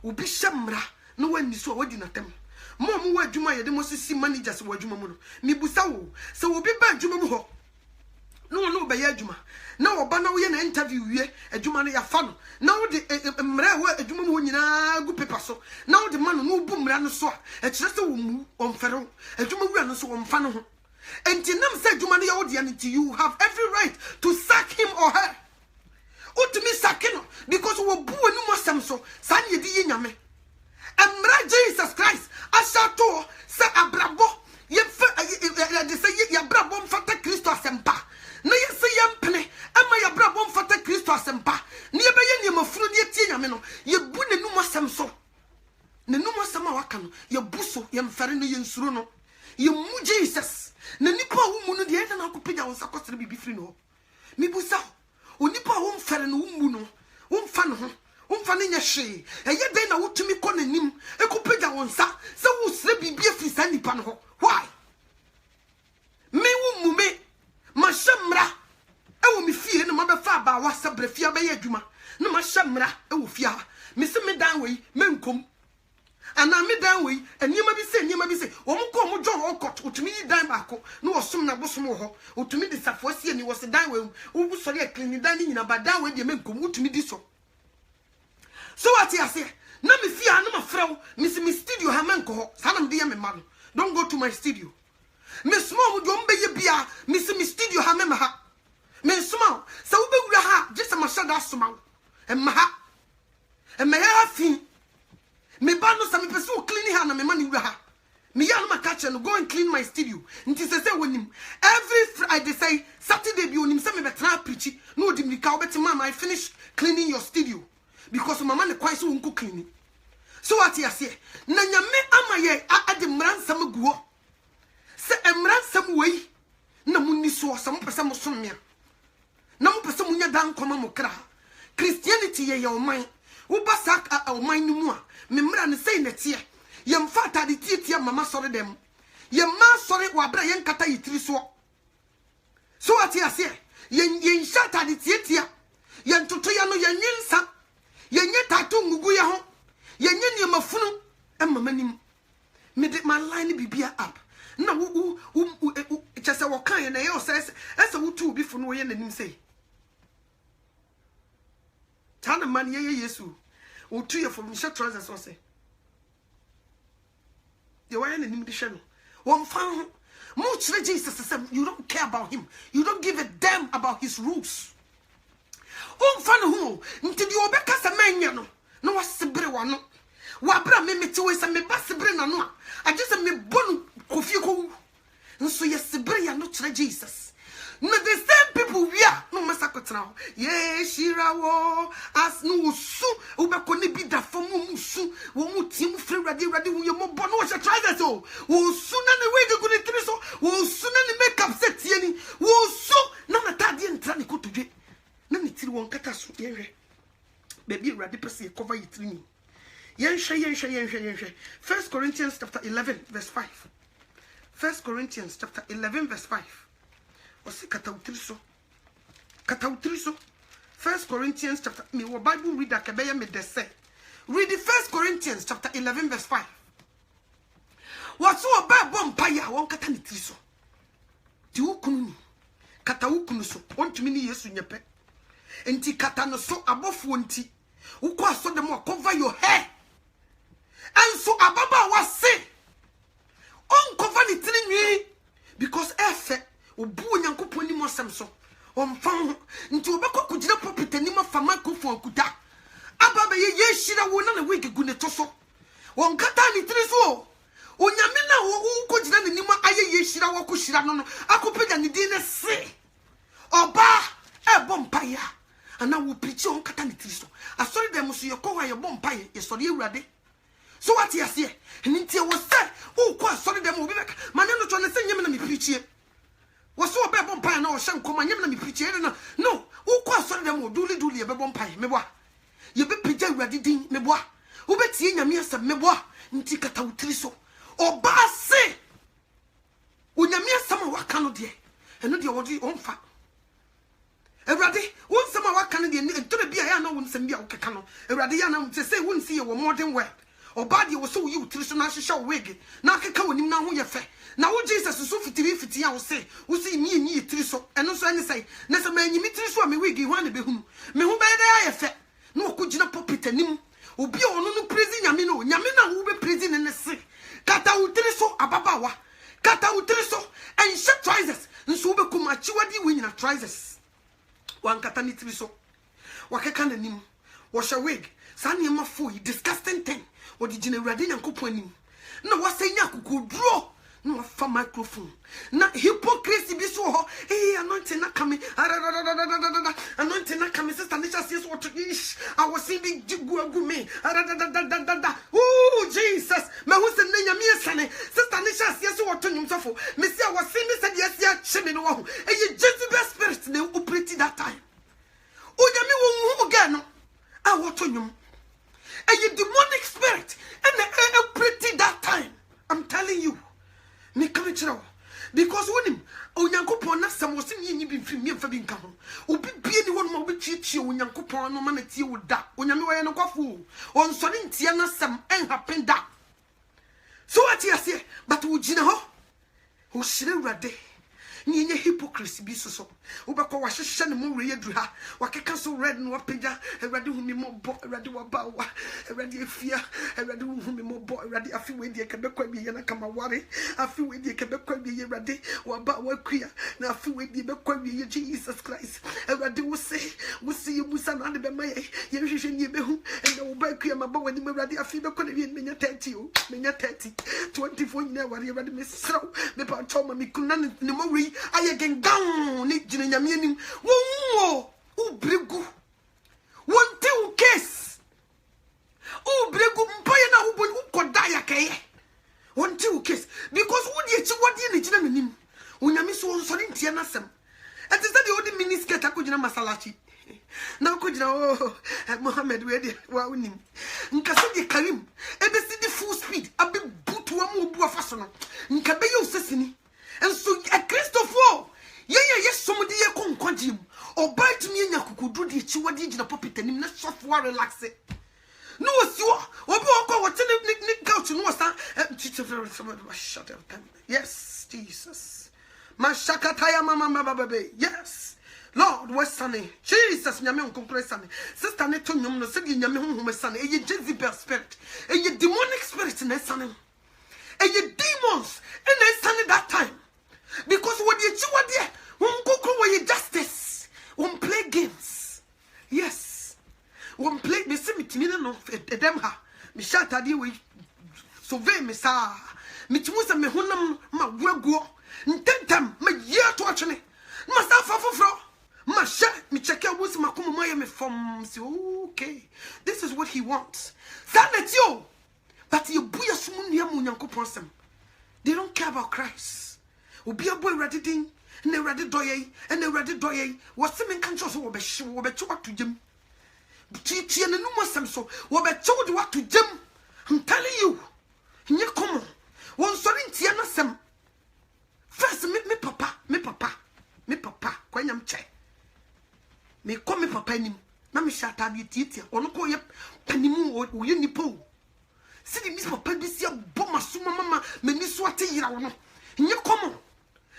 obi hye mra no wani so wodi na tam mo wa adwuma yɛ de mo sisi managers wa adwuma mu no mi busa wo se obi ba adwuma mu ho no be yɛ adwuma na oba na wo yɛ na interview wie adwuma no ya fa no na wo de mra wa adwuma mu ho nyina gu paper so na wo de ma no bu mra no so a kyerɛ se wo mu omfɛro adwuma wura no so wo mfa no ho enti nam se adwuma no ya wo de anti you have every right to sack him or her utumi sakino because wo bu enu mosem so san ye di nyame emra Jesus Christ asato se abrabo ye fa de se ye abrabo mfata Kristo kano ye buso ye mfare no ye nsuro no ye mu Jesus na nipa wo mu no de ena na akopija wo sakosere bibi firi no mi busa onipa wo mfare no wo mu no wo mfa no ho wo mfa ne nya hwe eye den na wotumi kɔ nanim ekopija wo nsa se wo sere bibi afiri sa nipa no ho why me wo mu me ma shamra ewo mi fie na ma be fa ba wa sabre fie ba ye adwuma na ma shamra ewo fie ha me se me dan we menkom ana me dan we eniema bi se wo mko mo jo okot otumi yi dan ba ko na wo som na bosom ho otumi di safo sie ni wo se dan we wo bu sori e clean dan ni nyina ba dan we de menkom otumi di so what you say na me fie ha na ma frɛ wo me se me studio ha menko ho sa na me de me ma no don't go to my studio me small wo do mbe ye bia me se me studio ha me ma ha me small sa wo be wura ha je se ma shada soma emma ha emma ya fi me ba no sa me pese o clean ha na me ma ni wura ha me ya no ma catch no go and clean my studio nti se wonim every Friday say Saturday bi onim se me betra preach no odi mika wo beti mama I finish cleaning your studio because mama ne kwai so wonko cleaning so what you say na nyame amaye ade mransam guo se emransam wei na munni so sa mo pese mo somia na mo pese munya dan koma mo kra Christianity ye oman wo ba sak oman ni mu a me mra ne sei na tie ye mfa tade tie mama sore dem ye ma sore wa bra ye nkata yitiri so what you say ye nsha tade tie ye ntoto ya no ye nyinsa ye nye tatu ngugu ya ho ye nye ne mafunu mama nim me de my line bibia up na wo chese wo kan ye na ye o se wo tu bi fu no ye nanim sei tana man ye Yesu wo tu ye from short trousers so say the way nanim di hwe no wo mfa ho mo chire Jesus say you don't care about him, you don't give a damn about his rules. Mfa no ho nti di obeka sa manya no na wasebre wano wa bra me meti we sa me basebre na no a je se me bonu kofi ko nso ye sebre ya no chire Jesus na the same people we are no masakotena ho ye shirawo as no su ubeko ne bi da fo mu su wo mu tim fre rade wo ye mo bono wo she try that so wo su na ne we de guni tri so wo su na ne makeup set ye ni wo su na na tade ntra ne ko todwe na ne tiri won kata so ye hwe baby rade pese cover yitiri ni ye hwe 1 Corinthians chapter 11 verse 5 1 Corinthians chapter 11 verse 5 osi kata utiri so 1 Corinthians chapter me wo Bible reader ke be ye me de say read the 1 Corinthians chapter 11 verse 5 what so ba bom pa ya won kata ne tiri so ti ukunu ni kata ukunu so ontumi ni Yesu nyepe enti kata no so abofo nti ukwa so dem cover your hair and so ababa wase on cover ni tiri nwi because efe obu onyankopon ni mo sem so on fan nti obekọ kugina pulpit ni ma fa microphone kuta ababa ye shira wo na wig gu ne to so on kata ni tiri so onyame na wo kugina ni ma aye ye shira wo ko shira no akopega ni din ne se oba e bompa ya ana wo preach on kata ni tiri so asori dem so ye ko wa ye bompa ye sori ewurade so what you say nti wo say wo ko asori dem obi beka mane no to ne se nyame na me preach was so be bompa na o hye nkoma nyem na me preach na no wo ko asori dem o duli e be bompa me boa ye be pija awurade din me boa wo betie nyame asem me boa nti kata wo tiri so oba se onyame asem wa ka no de eno de wo di onfa awurade won sem wa ka no de entore bia ya na won sem bia wo keka no awurade ya na se won si ye wo modern world oba de wo so wo yi tiri so na hyehyɛ wo wig na keka wonim na ho ye fe na wo Jesus so fitiri ya wo se mi tiri so eno so ani sai na se manyi mi tiri so a me wig ho na be hunu me ho be da ya fe na wo kugina pulpit anim obi ono no praise nyame na wo be praise ne se kata wo tiri so ababawa kata wo tiri so and shut trousers nso wo be kuma chiwadi we nyina trousers wan kata ni tiri so wakeka nanim wo hye wig sane ma fo disgusting thing wo di gina urade nyankopon anim na wasanya kokoduro no fa microphone na hypocrisy bi so ho anointing na kame anointing na kame sister Nisha says what ish I was seeing big gu me oh Jesus me who say na nyame esane sister Nisha says what to nyumsofo me say I was seeing me said yes ya chime no ho Jezebel spirit na operate that time o nyame wo hu ga no a what to nyum demonic spirit and operate that time. I'm telling you. Me come chiro because when him onyankopon na sam wosim yin bi mfiri me mfa bi nka ho obi bie ni won ma obi chiechie onyankopon no ma na tie woda onyame waye no kwafo on so ne ntia na sam en happen da so what you say but wo gina ho wo shire urade ni enye hypocrisy bi so wobekọ wa hwehwe ne mo wure yedru ha wakeka so red no apagya urade hu mi mo bo urade wa ba wa urade afia urade hu mi mo bo urade afi we die kebekọ bi ye na kama ware afi we die kebekọ bi ye urade wa ba wa kua na afi we die bekọ bi ye Jesus Christ urade wo se ye musa na de be ma ye hwehwe ni be hu enda wo ba kua ma ba wani ma urade afi bekọ na bi menya 30 o menya 30 24 nyina ware urade me sraw me pa choma mi kuna ne mo wi aye gengan ni jina nyame anim wo ubregu wonte u case ubregu mpaye na ubon ukoda yakeye wonte u case because wo die chi wodi ne jina nanim onyame so nsori ntia na sem ati se de odi miniskirt akojina masalachi na akojina Mohammed we de wa unim nkase de Karim ebe si di full speed abi butu am obu afaso no nka be ye osesini enso a Christopher ye somodi ye konkwagim obat mi anya kukudu de chi wodi gina popita nim na sofo relax no osiwo obi okọ wote ne couch no wasa shut up yes Jesus mashakataya mama bababe yes Lord what's sunny Jesus nyame onkonkore sunny sister ne to nyom no se de nyame honhom sunny eye Jezebel spirit eye demonic spirit na sunny eye demons and na sunny that time because what you chi wode won kokro we justice won play games yes won play me se mitimi no edem ha me shatade we survey me sa mitimu se me honam ma waguo ntentem ma ye to atwene ma sa fafofro ma sha me check out what's my come my me from say okay this is what he wants that you but you buya sumu nua mu nyankopon sem they don't care about Christ obi aboy ready din na ready doye and ready doye what's men kan so wo be hye wo be che watu gem tie na numo sem so wo be che wo de watu gem I'm telling you nye komo won sori ntia na sem first me papa kwanyam che me come papa nim na me shata bi tietia ono ko ye panimu wo ye nipo sidi mi papa bi sia boma suma mama mani so ate yira wo no nye komo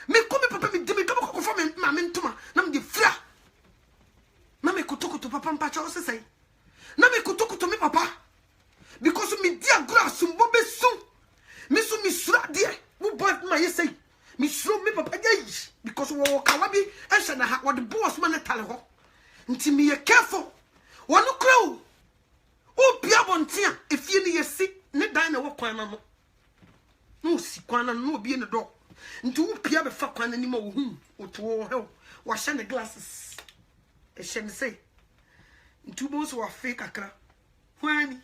me come papa mi de me kaba ko fa me ma me ntoma na me de fra na me kotokoto papa mpacha o sesai na me kotokoto me papa because me dia gra sumbo be su me so mi sura de wo boy ma yesai me suro me papa dey because wo kawa bi ehye na ha wo de boss ma na tale ho nti me ye careful wono kro o bia bontia efie ne yesi ne dan na wo kwan na no si kwan na no bie ne do nti wo pia be fa kwan na ni ma wo hu o to wo he wo hye ne glasses e hye ne say nti bo so wa fake akra hwani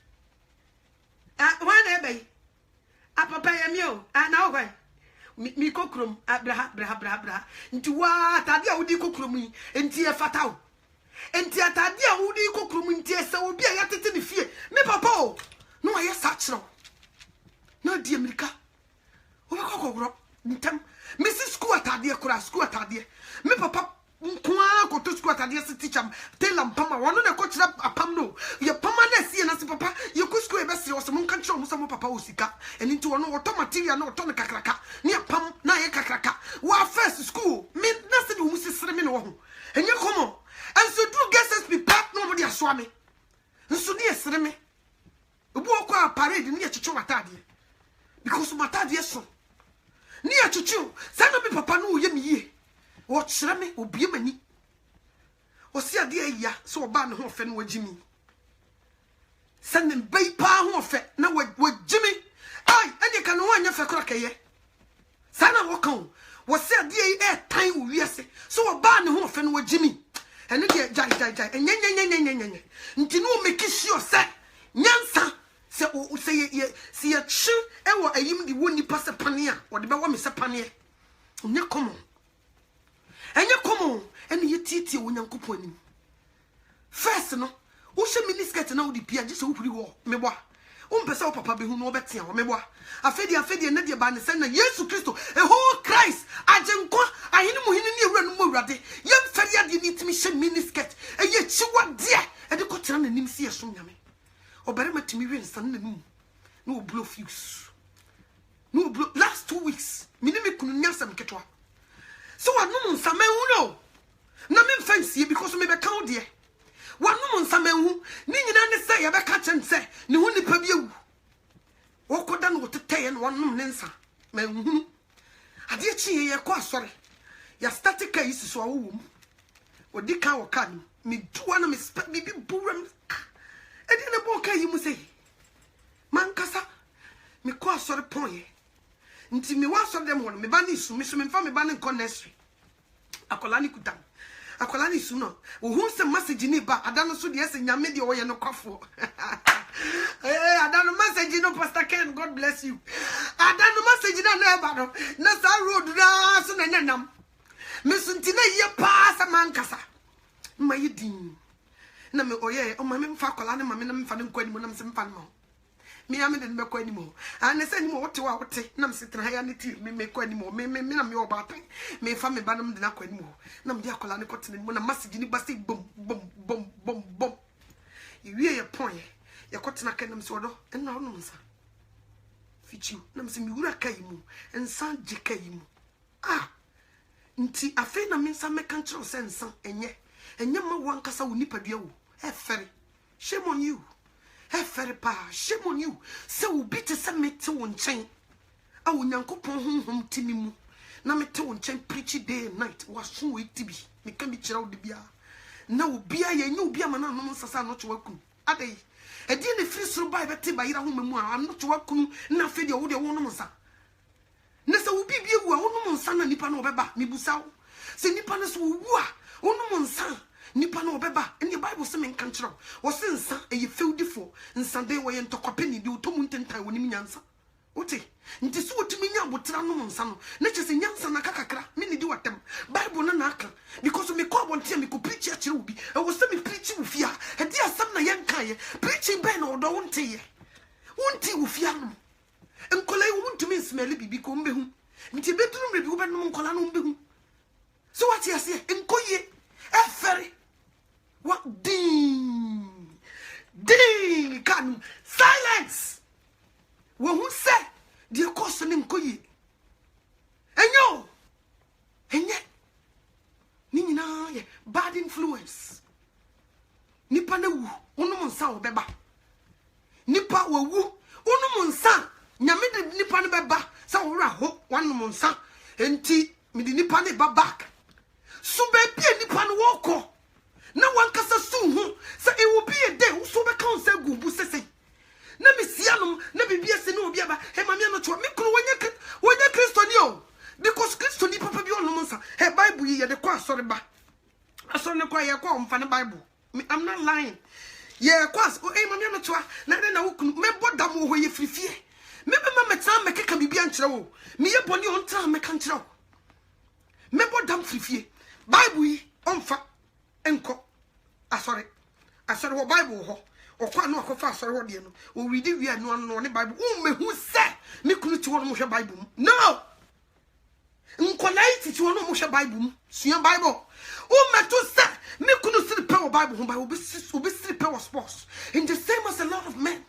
hwana ebe apapa ya mi o na wo mi kokrom bra nti wa tade a wodi kokrom yi nti e fata o enti atade a wodi kokrom nti e se obi a yatete ne fie me papa o no aye sachro na di amerika o be kokogro ntam mrs school atade me papa kwa ko to school atade se teacher tell pama wono na ko kira apam no ye pama na sie na se papa ye ko school e be se o se mon kan kira mo se mo papa o sika eni nti wono auto material na auto ne kakraka ne apam na ye kakraka wa first school me na se de wo sisire me no ho enye komo enso do guests be part no mo de aso ame enso de esire me obu okwa parade ne ye chicho matade because matade so ne ye chicho say no be papa no ye me yie wo kire me obi mani o si ade ya so oba ne ho fe no wagimi sending bay pa ho fe na wagimi ai ade ka no anya fe kora keye sana waka wo se ade e tan wo wiase so wo ba ne ho fe no wagimi ene de jai enyenyenyenyenyenyenye nti no make sure say nyansa se o se ye chi e wo ayim de woni pase pane a wo de be wo me se pane onye komo enye komo ene ye titi wo nyankopon anim first no wo she miniskirt na wo di pia je se wo huri wo me boa pesa wo papa be hu no betia wo me boa afedi na de ba ne se na Yesu Kristo a whole Christ agenkwa ahene mu hene ne ewura no mu awurade yem fari ade ni timi she miniskirt eye chiwa de e de kotena na nim si yeso nyame obere matimi wi nsan na num no blow fuse no blow last 2 weeks minime kunu nyasam ketwa so wanum nsa ma hu no na me fancy because me be count there wanum nsa ma hu ni nyina ne se ye be ka chen se ne hu nipa bi ewu wokoda no teteye no wanum ne nsa ma hu ade chi ye kwa asore ya static is so awum odi ka wo ka ni me duwa na me bibi buram edi ne bo ka yi mu se man kasa me kwa asore ponye nti me wa asore dem won me ba ni su me mfa me ba ne nkonestry akola ni kutam akola ni su no wo hu se message ni ba adano so de ese nyame de wo ye no kwafo adano message no Pastor Ken, God bless you. Adano message na na ba no na sa road na so na nyanam me sunti na ye pa sa man kasa ma yidin na me oye o ma me mfa akola ne ma me na mfa ne nkwani mo na me se mfa no me ya me de me kwani mo ane se ni mo wote wa wote na me sitra ha ya ne ti me kwani mo me na me oba tan me fa me ba na me de na kwani mo na me de akola ne kotene mo na message ni ba se bom iwie ye pon ye kotena kan na me se odo na no nsa fichi na me se mi wura kai mu nsa je kai mu nti afi na me nsa me kan kiro se nsa enye ma wankasa wo nipadua wo efere shame on you efere pa shame on you se wo bi te se mete wo nchen a wo nyankopon honhom timi mu na mete wo nchen preach day and night waso wo itibi me kan bi kira wo de bia na wo bia ye nya wo bia ma na no nsasa no to wakunu adai edi ne free suru bai bete ba yira ho memu a no to wakunu na fe de wo de wo no nsa na se wo bi bia wu a wo no nsa na nipa na obeba mebusa wo se nipa na so wu a wo no nsa nipa na obeba in the Bible say men kan kira wo se nsa e feudifo nsa de wo ye ntokwape ni de utomu ntentan wo nim nyansa ote nti so otimi nya botra no nsa no na chese nyansa na kakakra me ni di watem Bible na aka because me ko abontia me ko preach a kire obi e wo se me preach wo fia e di asam na yen kan ye preaching ben na odo wonte ye wonti wo fia no enkola wo ntumi smell bibi ko mbehu nti bedrum rebi wo benom nkola no mbehu so what you say enkoye efere what ding kan silence wo hu se de course ne nkoye enye ni nyina ye bad influence nipa na wu onum nsa wo beba nipa wo wu onum nsa nyame de nipa ne beba sa wo ra ho wanum nsa enti me de nipa ne ba back so be bia nipa ne wo ko na wankasa su hu sa e wo bia de wo so be kan sa gubu sese na me sianom na bibia se no obi aba he ma me no to me kunu wonya Kristo ni o because Kristo ni papa bi onum nsa he Bible yi ye de kwa asore ba asore ne kwa ye kwa omfa ne Bible I'm not lying ye kwa ma me no to na wo kunu me bodam wo ho ye frifie me be ma metan me keka bibia nkire wo me ye boni on tan me kan kire wo me bodam frifie Bible yi omfa enko asore wo Bible ho okwa no akofa asore ho de no o read wi anu no ne Bible o mehu se me kunu ti wo no hwe Bible mu no nkolai ti wo no mo hwe Bible mu sua Bible o meto se me kunu siri pe wo Bible ho Bible be siri pe wo sports in the same as a lot of men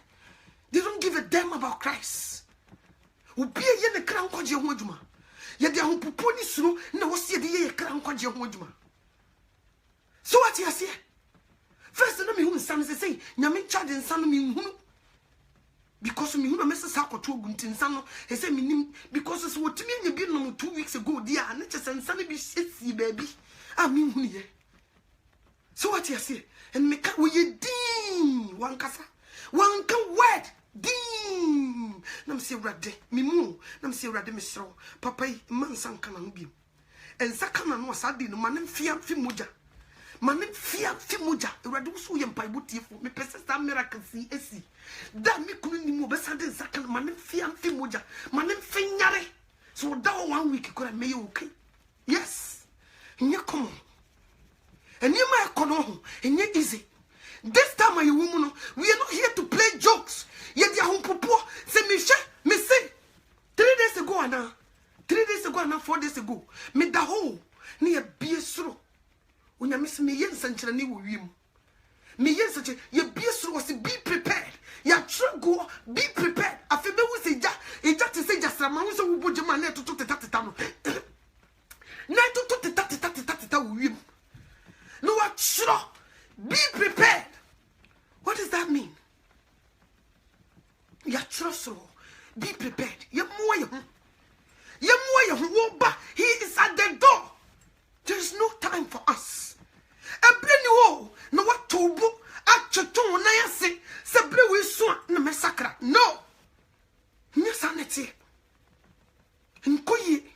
they don't give a damn about Christ obi ye ne kra nkwaje ho adwuma ye de ho popo ni suro na wo se de ye kra nkwaje ho adwuma so what you say first no me hu nsan say nyame charge nsan no me hu because me hu na message akoto ogunti nsan no he say me nim because so wotimi nya bi no 2 weeks ago dia na chese nsan bi sesi baby me hu ye so what you say and me ka we din wankasa wanka word din Nam say rade, me mu, nam say rade me sro. Papa man sanka na bi. En saka na no asade no manem fia fi moja. Manem fia fi moja. Rade wo so ye mpa ibotiefo. Me pese sa miracle si esi. Da me kunu ni mu be sade saka no manem fia fi moja. Manem fi nyare. So that 1 week could have made you okay. Yes. And you come on. And you might come on. And you easy. This time, you woman, we are not here to play jokes. Yet you home popo. Say me say 3 days ago and 3 days ago and 4 days ago. Me da whole near be a slow. When you miss me yen sanchana ni wim. Me yen such a ye be slow was be prepared. Ya try go be prepared. I feel we say ja to say just a man so we put your man to tatano. Night to tatata. No, what sure be prepared. What does that mean? Ya trust be prepared. He is at the door. There is no time for us. No what to book. Achoton na yase sebre we so na mesakra no nya sanete nkoyi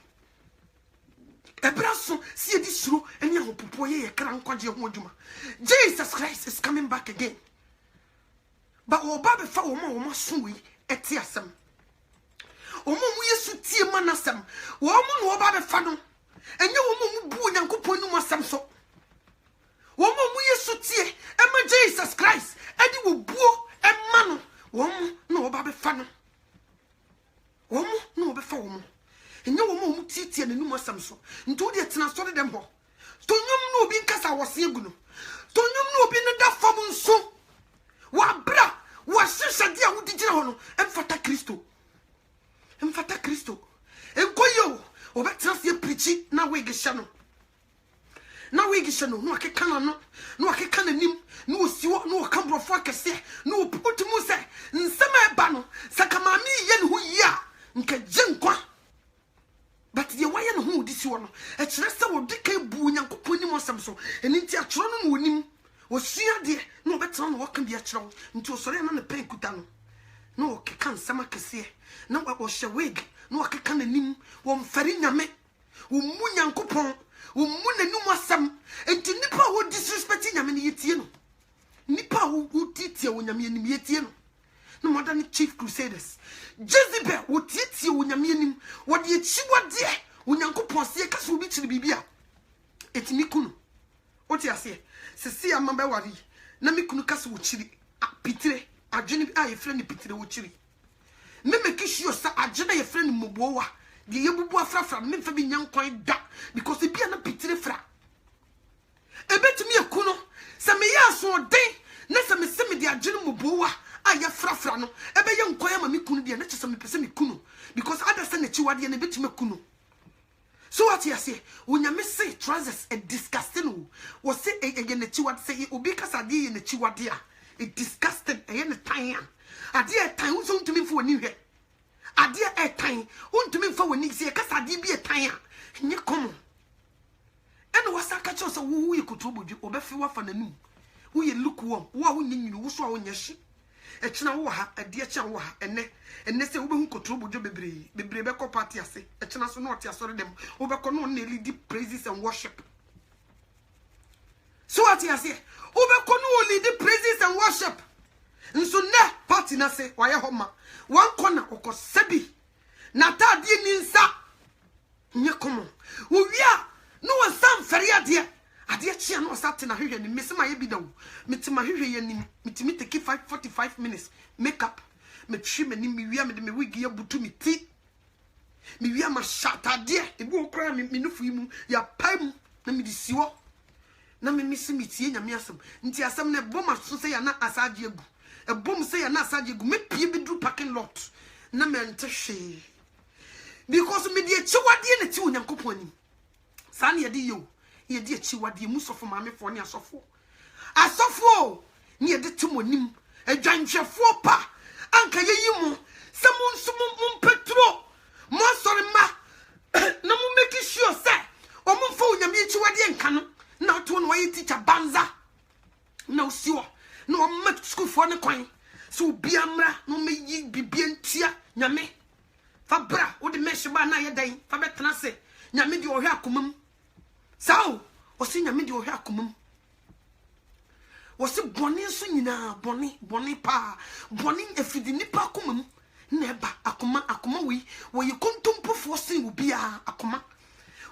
ebraso si edi suro enya hopopo ye kra nkwaje ho adwuma. Jesus Christ is coming back again. But oba be fa wo ma so wi eti asem omo mu yesu tie manasem wo mo no oba be fa no enye wo mo bu nyankopon nu masem so womo mu yesu tie ema Jesus Christ edi wo buo ema no womo no oba be fa no womo no oba fa womo enye womo mu tie ne num asam so nto de tena so de dem ho to nyum no obi nkasa wose egu no to nyum no obi ne da fam nso wa bra wa sisa dia wo digire ho no emfata Kristo enkoyo obetena se preachi na wegesha no na wegisha no akeka no akeka nanim no osiwo no kambrofo akese no putumu se nsema eba no sakamami ye ne ho yia nka jenkwa but the waye no ho disi wo no e kire se wo dika bu nyankopon nim osam so eni nti akiro no wonim osua de no obetena no waka bi akiro nti osore na ne pen kuta no okeka nsema kese na wo hye wig no akeka nanim wo mfari nyame wo mu nyankopon umune numu asam enti nipa wo disrespect nyame ne yetie no nipa wo titie wo nyame anim yetie no no modern chief crusaders Jezebel wo titie wo nyame anim wo de echiwade wo nyankopon se ka so bi chiri bibia eti mikunu o ti ase sesi amamba wari na mikunu ka so wo chiri pitire adwene a ye frɛ ne pitire wo chiri memeki sure sa agena ye frɛ ne mobowa de yebubu afrafra memfa bi nyankwan da because bia na pitire fra ebetumi ekuno se me ya so den na se me se me de agene mobowa a ye frafra no ebe ye nkwan ama me kunu de na kyese me pese me kunu because ada se na chiwade na betumi kunu. So what you say when you say trousers a disgusting wo say again na chiwade say obi kasa de na chiwade a it disgusting e na tan ade e tan wo so ntumi fo ni hwe ade e tan untumi mfa wani se kasa de bi etan a nye komo ene wasaka cho so wo ye kotobodu obefi wafa nanum wo ye lukewarm wo nyinyi wo so a wo nyehye e kina wo ha ade kya wo ha enne se wo behu kotobodu bebre be ko party ase e kina so no ote asore dem wo be ko no na lead praises and worship. So what you say wo be ko no lead praises and worship nso ne party na se waye homa one corner okosabi na tadie ni nsa nye komo wo wia no wasam fere ade chia no sat na hwehwe ni mesema ye bi da wo metima hwehwe ye ni metimi take 45 minutes makeup me twi mani me wia me de me wig ye butu me ti me wia ma shata de ebi okra me nufu yi mu ya pam na me di siwo na me misi metie nyame asem nti asem na boma so se ya na asaje egu ebom se ya na asaje egu me pie bi dru parking lot na me ntehwe because me de chiwade na ti onyankopon anim san ye de yo ye de chiwade mu sofo maame fo ne asofo ne ye de timonim adwanhwefo pa anka ye yimu se mo nsum petro mo sori ma na mo make sure say o mo fo onyame chiwade nka no na to no ye teacher banza na osiwo na o mat school for ne kwan so biamra no me yi bibiantia nyame fa bra wo de mesh ba na ye dan fa betena se nyame de ohwe akomam sao o se nyame de ohwe akomam wo se boni so nyina boni pa boni efidi nipa akomam na eba akoma wo yi kontompo fo se wo bia akoma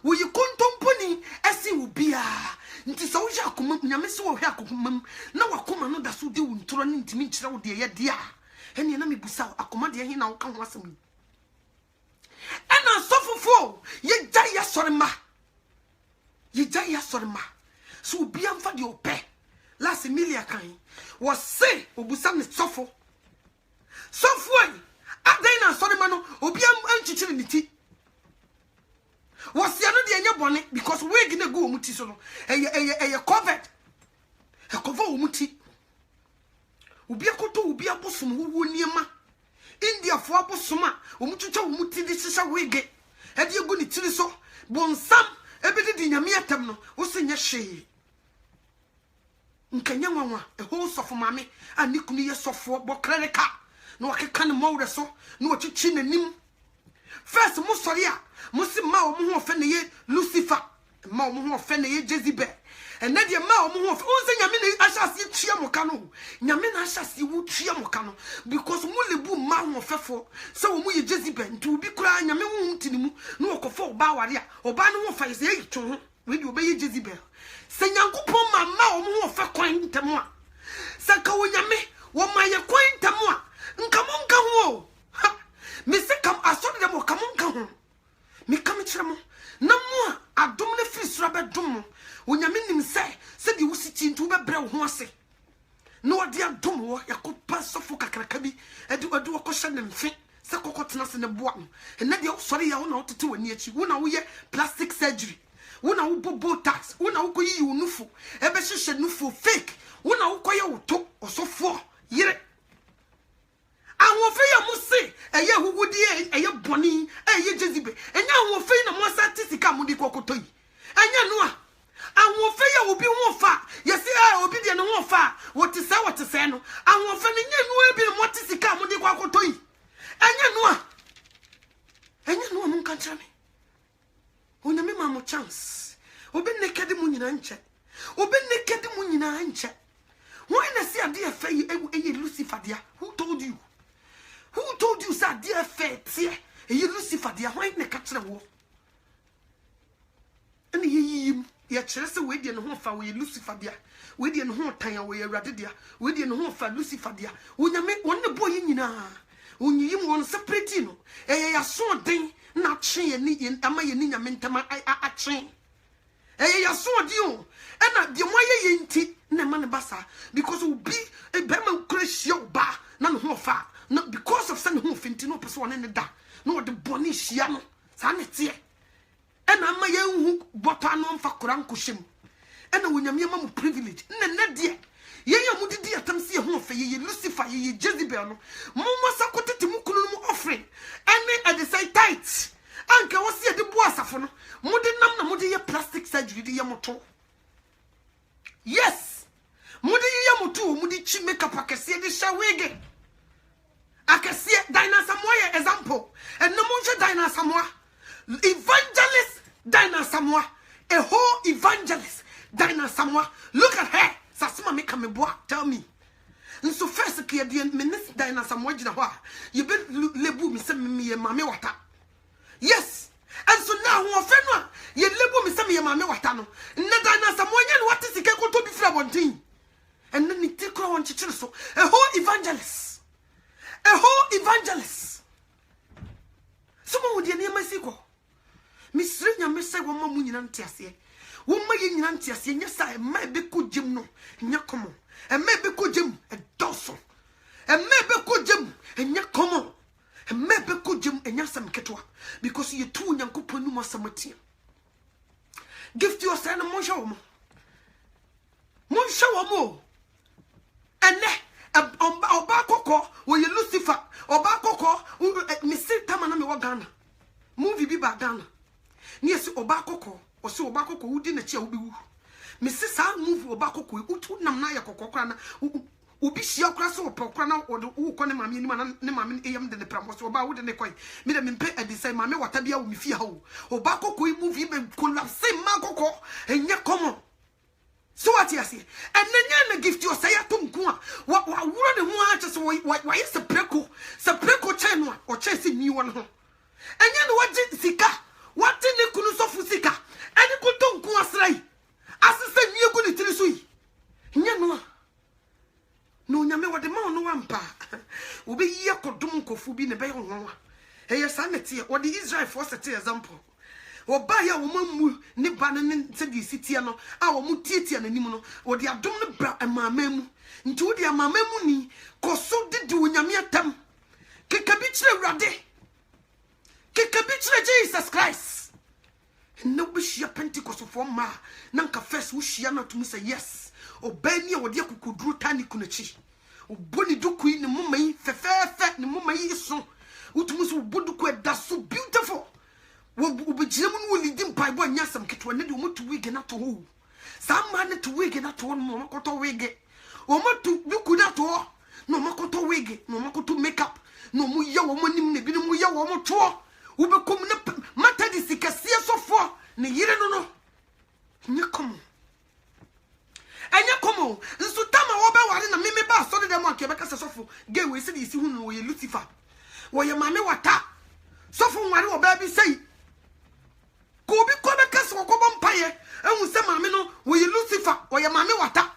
wo yi kontompo ni ese wo bia nti so wo ja akomam nyame se wo hwe akomam na wakoma no da so de wo ntoro ni ntimi nkire wo de ye de a ene na mebusa akoma de hin na wo ka ho asem ena sofofo ye gya ya sorema so bia mfa de ope last emilia kan wo se obusa ne sofo ai adan na sorema no obia anchichire ni ti was no de enye bone because wig na go omuti so no eye covered e cover omuti obi akoto obi abosom wo niema India fo abosoma omutucha omuti de sisa wig e de egu ni tiri so bonsam ebedi di nyame atam no wo se nye hwe nkanya nwanwa e ho sofo mame anikunu ye sofo bokrereka no wakeka ne mawre so no wachichi nanim first mo sori a mo si ma o mo ho fe ne ye Lucifer ma o mo ho fe ne ye Jezebel ene de ma o mo ho fe o se nyame ne ahyase tua mo ka no nyame na ahyase wo tua mo ka no because mo lebu ma ho fefo se wo mo ye Jezebel nti obi kura nyame wo ntini mu no okofo oba ware a oba ne ho fa ye yi to ho we de obaye Jezebel se nyankopon ma o mo ho fe kwan ntemo a se ka wo nyame wo ma ye kwan ntemo a nka ho me se kam asori dem kam nka ho me kam kiremo na mo adom na firi sura be dom onyame nim se de wusiti ntu be bre wo ho ase na odi adom wo yakopa sofo kakraka bi edi wo kohye ne mfe se kokotena se ne boa no na de sori ya wo na wotete wani achi wo na wo ye plastic surgery wo na wo botox wo na wo koyi wo nufu ebe hyehyɛ nufu fake wo na wo koye wo to osofo yire anwofe ya musi eye huwudi eye boni eye Jezebel enya anwofe na mo statistika mudi kokotoyi enya no a anwofe ya obi ho fa yesi obi de no ho fa woti se no anwofe ne nya no ebi mo statistika mudi kokotoyi enya no a mun kan chame onyame ma mo chance obi nekedi mu nyina nche why na see ade afa eye Lucifer dia who told you say dear fate e Lucifer dia why na ka kire wo ene yiyim ye kire se we die ne ho fa we Lucifer dia we die ne ho tan we Awurade dia we die ne ho fa Lucifer dia onyame wonne boy nyina onyiyim won separate no ya so den na twe ye ni ama ye ni nyame ntama a twe ya so di o ena de mo ye nti na ma ne basa because obi e be ma krehia oba na ne ho fa no because of send who finti no person ne da no the boni hia no sa ne tie ena ma ye hu bota no mfa koran kohyem ena wonyame ma mu privilege ne de ye mu didi atam se ho fa ye Lucifer ye Jezebel no mo sakotete mu kunu mu offering ene at the side tight anka wo se de bo asafo no mo de nam na mo de ye plastic surgery de ye moto yes mo de ye moto mo de chi makeup akese de shawege akese Dinah Samoa example and no munche Dinah Samoa evangelist Dinah Samoa a whole evangelist Dinah Samoa look at her sasima make me boa tell me nso first clear the minister Dinah Samoa gina ho you be lebu me se me mame wata yes and so now who ofeno ye lebu me se me mame wata no na Dinah Samoa nya no what is ke ko to bi fra bontin and then it take on chichire so a whole evangelist someone would near my sequel. Miss Rina Messa woman munantiasie. Woman yin antiasie, yes, I may be good Jim no, Yacomo, and maybe good Jim, a Dawson, and maybe good Jim, and Yacomo, and maybe good Jim, and Yasam Ketwa, because you're too young Kupunuma Samati. Gift your son a Monshawamo. Monshawamo, and oba koko we Lucifer oba koko me say tamana me wa Ghana movie bi ba Ghana ni esi oba koko o se oba koko wudi na chia obi wu me say sa movie oba koko utu nam na ya koko kra na Ubi shia kraso opokra or the ukone mammy ne mammy am the pramos or bow the coin. Me them pay a design mammy watabia with me ho. Or bako koi movie collapse Marco and ya common. So what you say? And then you gift your say at Tumkua. What wouldn't want us why is a preco channel or chasing you one home. And you know what Sika? What in the Kunusofu Sika? And you could don't go astray. As I said, you're going to tell you. Nyano. No, Yame, what the man no one pa. Ubi Yakodum Kofubi Nebe on one. Hey, sanity, or the Israel force a example. Or buy a woman ni banan said the city, our mutiti and animal, or the abdominal bra and mamemu. Into the mamemuni, Koso did do Yamia tam. Kikabitre Rade. Kikabitre Jesus Christ. No wish your Pentecost for ma. Nanka first wish ya not to say yes. O Benny or dear could drew tiny kunachi. O Bonnie Duku in the mummy, fe the mummy is so. Utumus Buduque, that's so beautiful. Will be German will lead him by one yasam kit when you want to wig and not to who. Some man to wig and not to one Momakoto wig. Or more to you could not all. No Makoto wig, no Makoto makeup. No Muya woman in the Bimuya woman tour. Who become matter the Sicasia so far. Near no. Come. And you come on. So Tama Oba in a mimi bar, so the one Quebec as a sofa. Gay we said, is who know Lucifer. Why your mammy wata? So from what your baby say. Go be Quebecas or Cobampire, and we say, Mamino, will you Lucifer or your mammy wata?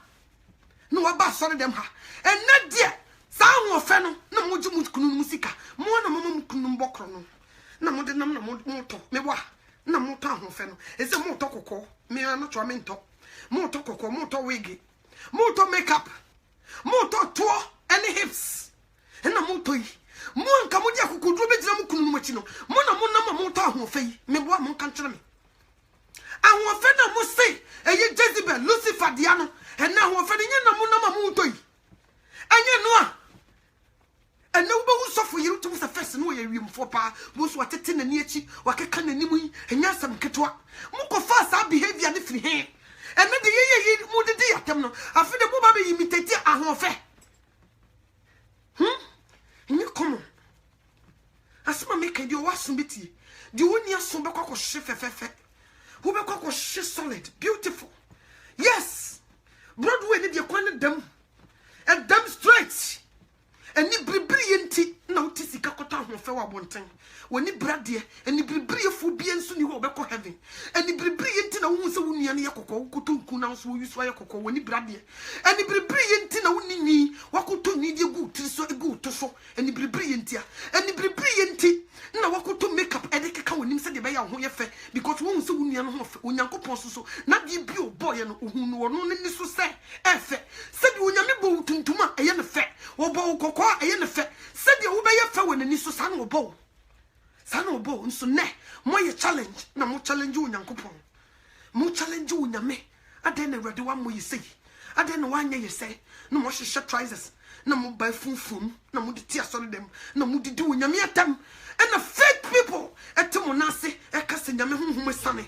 No, about sorry them ha. And not dear. Sound of fennel, no more musica, more than Mamma Kunum no more than no moto, me wa, no more town of fennel. It's a motor coco, me are not your mentor. Motor coco, motor wiggy, motor makeup, motor tour, and hips, and a motor. Mon Camudia who could do it, Muna Mona motor, fay, me what mon country. I want Fenna must say, a Jezebel, Lucifer Diano, and now we're Fenna Muna Mutoi. And you know. And nobody will suffer you to the first and way room for pa, was what a tin and yechi, what a can and yasam ketwa. Moko fast our behavior and if we hair. And then the year more the day at them. I feel the Bobby imitate a home fair. And you come on. As my make your wasn't bitty. The one year so back shift who back shift solid, beautiful. Yes, Broadway did you corner them and them straight. And you brilliant notice the Kakota who fell one time. When you brad dear, and you brilliant for being soon you will back heaven. And you brilliant in a woman's union Yako, Kutunas who use fire cocoa when you brad dear. And you brilliant in a winning, what could to need you good to so good to so, and you brilliant here. And you brilliant now what could to make up Edeka when him said the bayer who you fair, because one so union of Unyanko Ponso, not give you boy and who know no need to say, said you Yamibo to ma a yen fair, or bow cocoa a yen fair, said you obey a fair when so son or bow. Son or bow, and so ne, my challenge, no more challenge you, Yankopon. More challenge you, Yame. I didn't read the one where you say. I didn't know why you say, no more shut tries no more by fun, no more the tears on them, no more to do in Yamiatam. And the fake people at Tomonase, a cousin Yamu whom is sunny.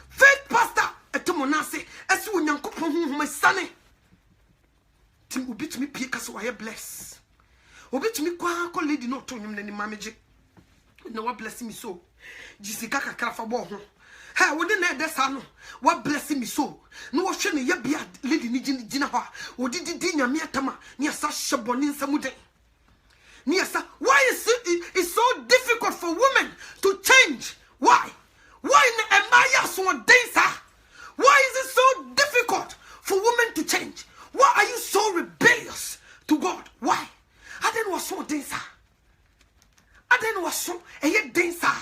Fake pastor at Tomonase, as you Yankopon whom is sunny. Tim will beat me Picas so I bless. Or beat me quack lady not to him any mamage. No one bless me so. Jessica Carafa ball. Ha, wouldn't that son? What blessing me so? No shame ya be lady Nijin Jinaha, or did the dinner Miatama, near such shabonin Samude. Niasa, why is it so difficult for women to change? Why? Why in Amaya so densa? Why is it so difficult for women to change? Why are you so rebellious to God? Why? I didn't was so densa. I didn't was so a yet densa.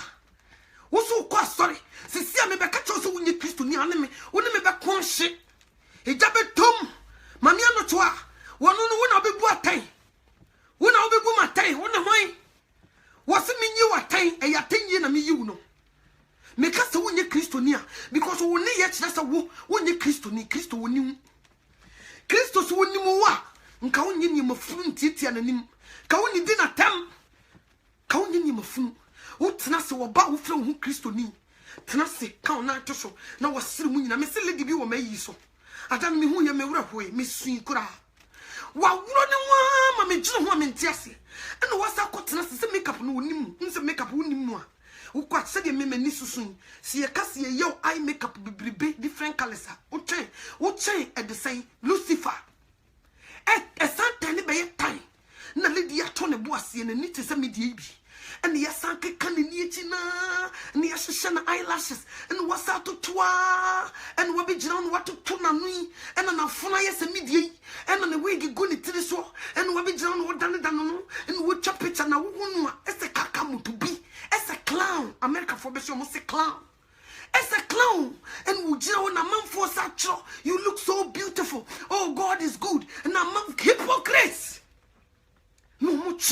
Also, sorry. Sisia me back at also when you Christ to me, when me back one shit. A jabber tom, Mamma no toa, one on I'll be what time. When I'll be my time, one of mine. What's it mean you are time, and you're 10 years and me, you know. Make us a winning Christonia, because only yet that's a woo, when you Christoni, Christo when you Christos when you more. And count you a fun titty and him. Count you dinner tam. Count you a fun. What Tanasa or bow from who Christoni. Tanasi, count not to show. Now was still winning. I miss a lady be or may so. I don't mean who you may rap away, Miss Sincura. wa wuro ne wa ma me gire ho me ntiase ena wasa kotena se makeup no wonim nse makeup wonim a ukwa se de me mani susun se ye kase ye yo eye makeup bibribe different colors wo chen e de say Lucifer e santa ne be ye tan na lady ato ne bo ase na ni te se media bi and the sanke can in yachina and the ashen eyelashes and what's out to twa and what be drown what to tunanui and an afuna yes a media and on the way you go to this war and what be drown what done and what chop it and a as a kakamu to be as a clown America for be almost a clown as a clown and would you know a man for such you look so beautiful oh God is good and a man hypocrites no much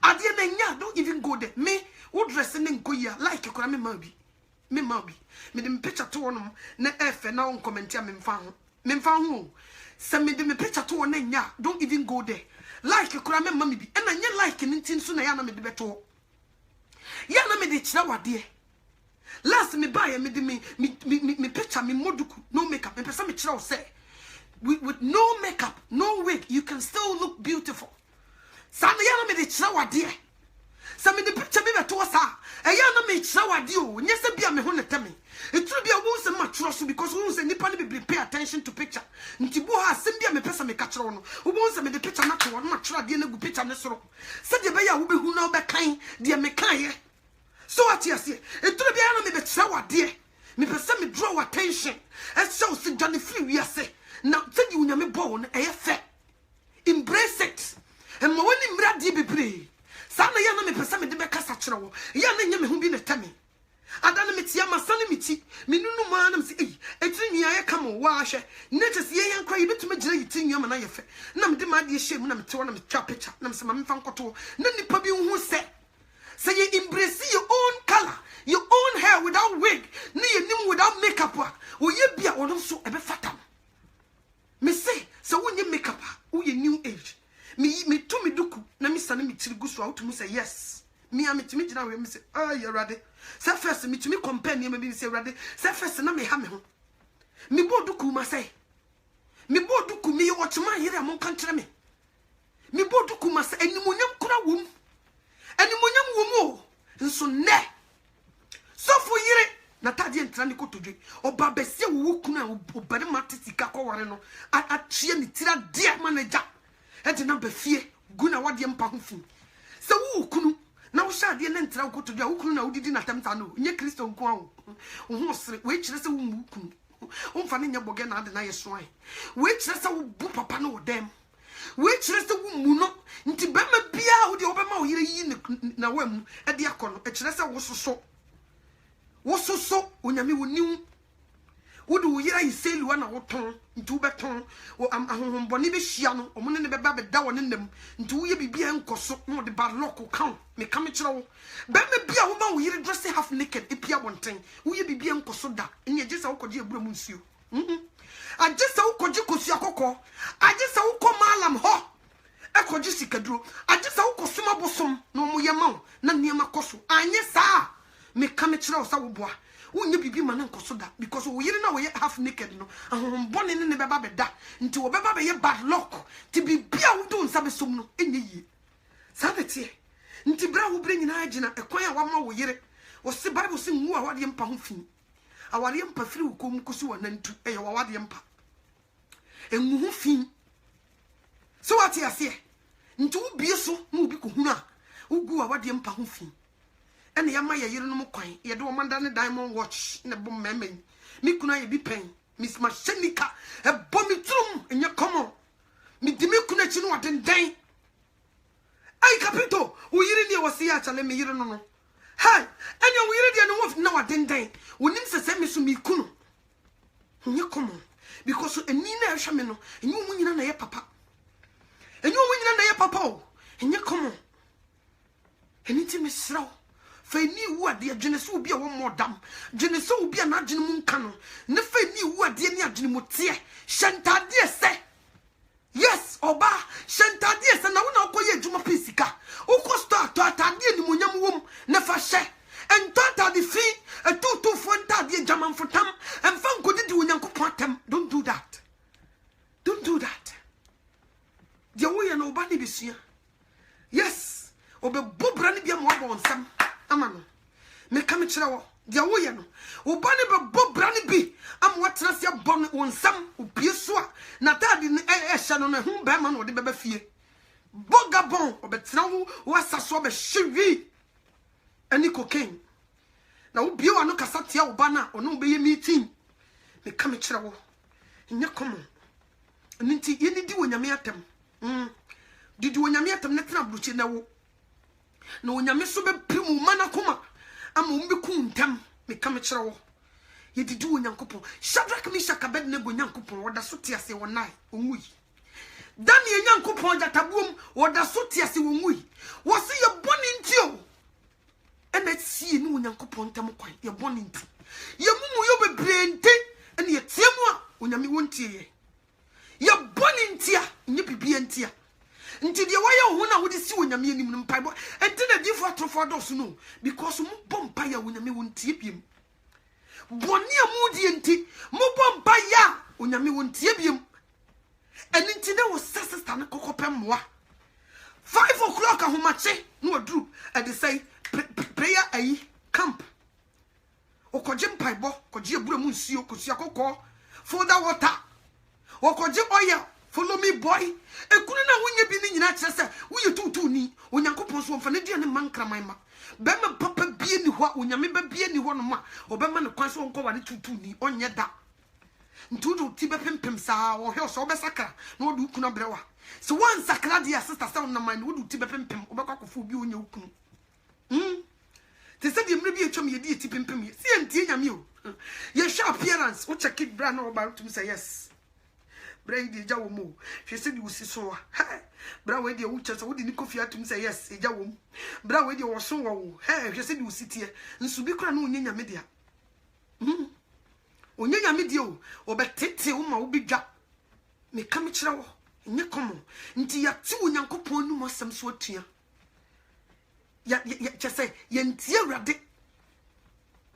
Adia nenya don't even go there. Me would dress and go here like you me mabi. Me dem picture to one na efe na on comment ya me mfa ho. Se me dem picture to one nenya don't even go there. Like you me mami bi. And anya like ntin so na ya na me de beto. Ya na me de kira wade. Last me buy me de me picture me moduku no makeup. Me pesa me kira o say with no makeup, no wig, you can still look beautiful. Sana yana me de kira wade sa me de picture me beto sa e yana me kira wade o nyese bia me ho ne teme eturu bia wo se matro so because wo se nipa ne be pay attention to picture nti bo ha sem bia me pesa me ka kira no wo se me de picture na to wo matro ade na gu picture ne soro se de be ya wo be hu na wo be kan de me kan ye so what you say eturu bia yana me be kira wade me pesa me draw attention e so se Johnny free we say na se di unyame bo no e fe embrace it. And my one mradi be pray. Sana yana me pesa me de be kasa kire wo. Yana nya me hu bi ne tame. Adana me tia masane me ti. Me nunu ma na me se eh etiri nua ye kam wo ahwe. Ne tese ye yan kwa ye betuma gira yiti nua ma na ye fe. Na me de ma de hye mu na me te wo na me twa picture. Na me se ma me fa nkoto. Na nipa bi hu se. Say you embrace your own color, your own hair without wig. Ne ye nim without makeup. Wo ye bia wo no so e be fatam. Me say so wo nye makeup. Wo ye new age. Me to me duku na me sane me tiri gusu out me say yes me am me gina we me say ah you ready say first me to me compare me be say ready say first na me ha me ho me bo duku ma say me bo duku me watch man here am kan kire me bo duku ma say animonyam kura wom o nso ne so for yire na tade entra ne kotodwe oba bese wo kunu a obare matisika ko ware no a tie ne tira dia manager enti na befie guna wade mpa ho fi se wo kunu na wo shade ne ntra koto dia wo kunu na wodidi na tamta no nye Kristo nko a wo ho sere we kire se wo mu kunu wo mfa ne nya boge na ade na ye soan we kire se wo bu papa no dem we kire se wo mu no nti be ma bia wo de obema wo yire yi na wam e de akono e kire se wo soso onyame wo niu wodu wo yira yiselu na woton nti wo beton wo ahohomboni be hia no omune ne beba be da wo ne nam nti wo ye bibia nkoso no de bad luck kan me ka me kire wo be me bia wo ma wo yire dress half naked e pia bonten wo ye bibia nkoso da ene je sa wo koje ebura mu nsuo aje sa wo koje kosu akokọ aje sa wo ko malam ho e koje sikaduro aje sa wo kosuma bosom no mo ye ma na niema koso anye sa me ka me kire wo sa wo boa wonye bibi ma na nkoso da because wo yire na wo ye half naked no ahombone ne beba beda nti wo beba be ye bad luck ti bibia wo do nsa be som no enye yi sabete nti bra wo bre nyina agina ekwan a wama wo yire wo se bible se nwu a wade mpa ho fi awade mpa firi wo kom kusu wa nantu eye wa wade mpa enwu ho fi so what you say nti wo bie so na obi ko hunu a ugu a wade mpa ho fi ene yama ye yire no mo kwan ye de o manda ne diamond watch ne bom memen mi kuna ye bi pen miss machenika e bom mi trum enye komo mi di mi kuna chi no wadenden ai kapito wo yire ne wo se ya chale mi yire no hai ene wo yire de no wo na wadenden wonim se mi so mi kunu enye komo because eni na ehwa me no enye wo nyina na ye papa enye wo nyina na ye papa o enye komo eni ti mi sraw feni wu ade adwene so obi a wo modam dwene so obi a na adwene mu nka no ne feni wu ade ni adwene mu tie shantade se yes oba shantade se na wo na koye adwuma pisika ukosto atade ni munyam wom ne fa hye entata fi etutu fo ntade jaman fotam emfa nkodi di wonyankopon atem don't do that obebo bra ne bia mo abo nsam ama no me ka me kire wo dia wo ye no oba ne bebo bra ne bi am watena se bon nsam opie so a na tade ne ehye no na hu ba ma no de beba fie bogabon obetena wo wasaso be hyewi ani cocaine na wo bia wa no kasa tia oba na ono be ye meeting me ka me kire wo nya komo nti ye ni di wonyame atem didi wonyame atem ne tena bruche na wo na wonyame so be primu mana koma ama umbe ku ntam me ka me kire wo ye didi wonyankopon Shadrach Meshach Abednego nyankopon woda so te ase wonai onwui Daniel nyankopon jatabuom woda so te ase wonwui wo se ye boni ntio ena sie ni wonyankopon ntam kwan ye boni nti ye mumu yo bebre nti ena ye tiemu a wonyame wontie ye boni ntia nye bibia ntia nti de waye ho na wodi si wonyame anim no mpaibo enti na difo atrofo adoso no because mu bompa ya wonyame wontie biem boni amudi enti mu bompa ya wonyame wontie biem eni nti na wo sister na kokopem moa 5 o'clock ahomache no adru e dey say prayer ayi camp okoje mpaibo koje ebura mu nsuo kosia kokko for that water okoje oil follow me boy ekunu na wonye bi ni nyina kire se woye tutu ni onyankopon so mfa ne dia ne mankraman ma be me papa bie ni ho onyame ba bie ni ho no ma obema ne kwan so onko wade tutu ni onye da ntudu ti be pempem sa wo hwe so be sakra na wodu ukunu brewa so one sakra dia sister say on man wodu ti be pempem obekwa kofo bi onye ukunu te se di mre bi etwom ye di ti pempem ye si entie nyame o ye show appearance wo check it bra na oba to say yes bra di jawo mo hwe se di usi so bra we di wo cheso wo di ni kofi atum say yes e jawo mo bra we di wo so wo hwe se di usi tie nsu bi kra na onye nyame dia onye nyame die o obetete wo ma wo bidwa me ka me kire wo nye komo nti ya ti wonyankopon nu mosem so atua ya chese ye ntie awrade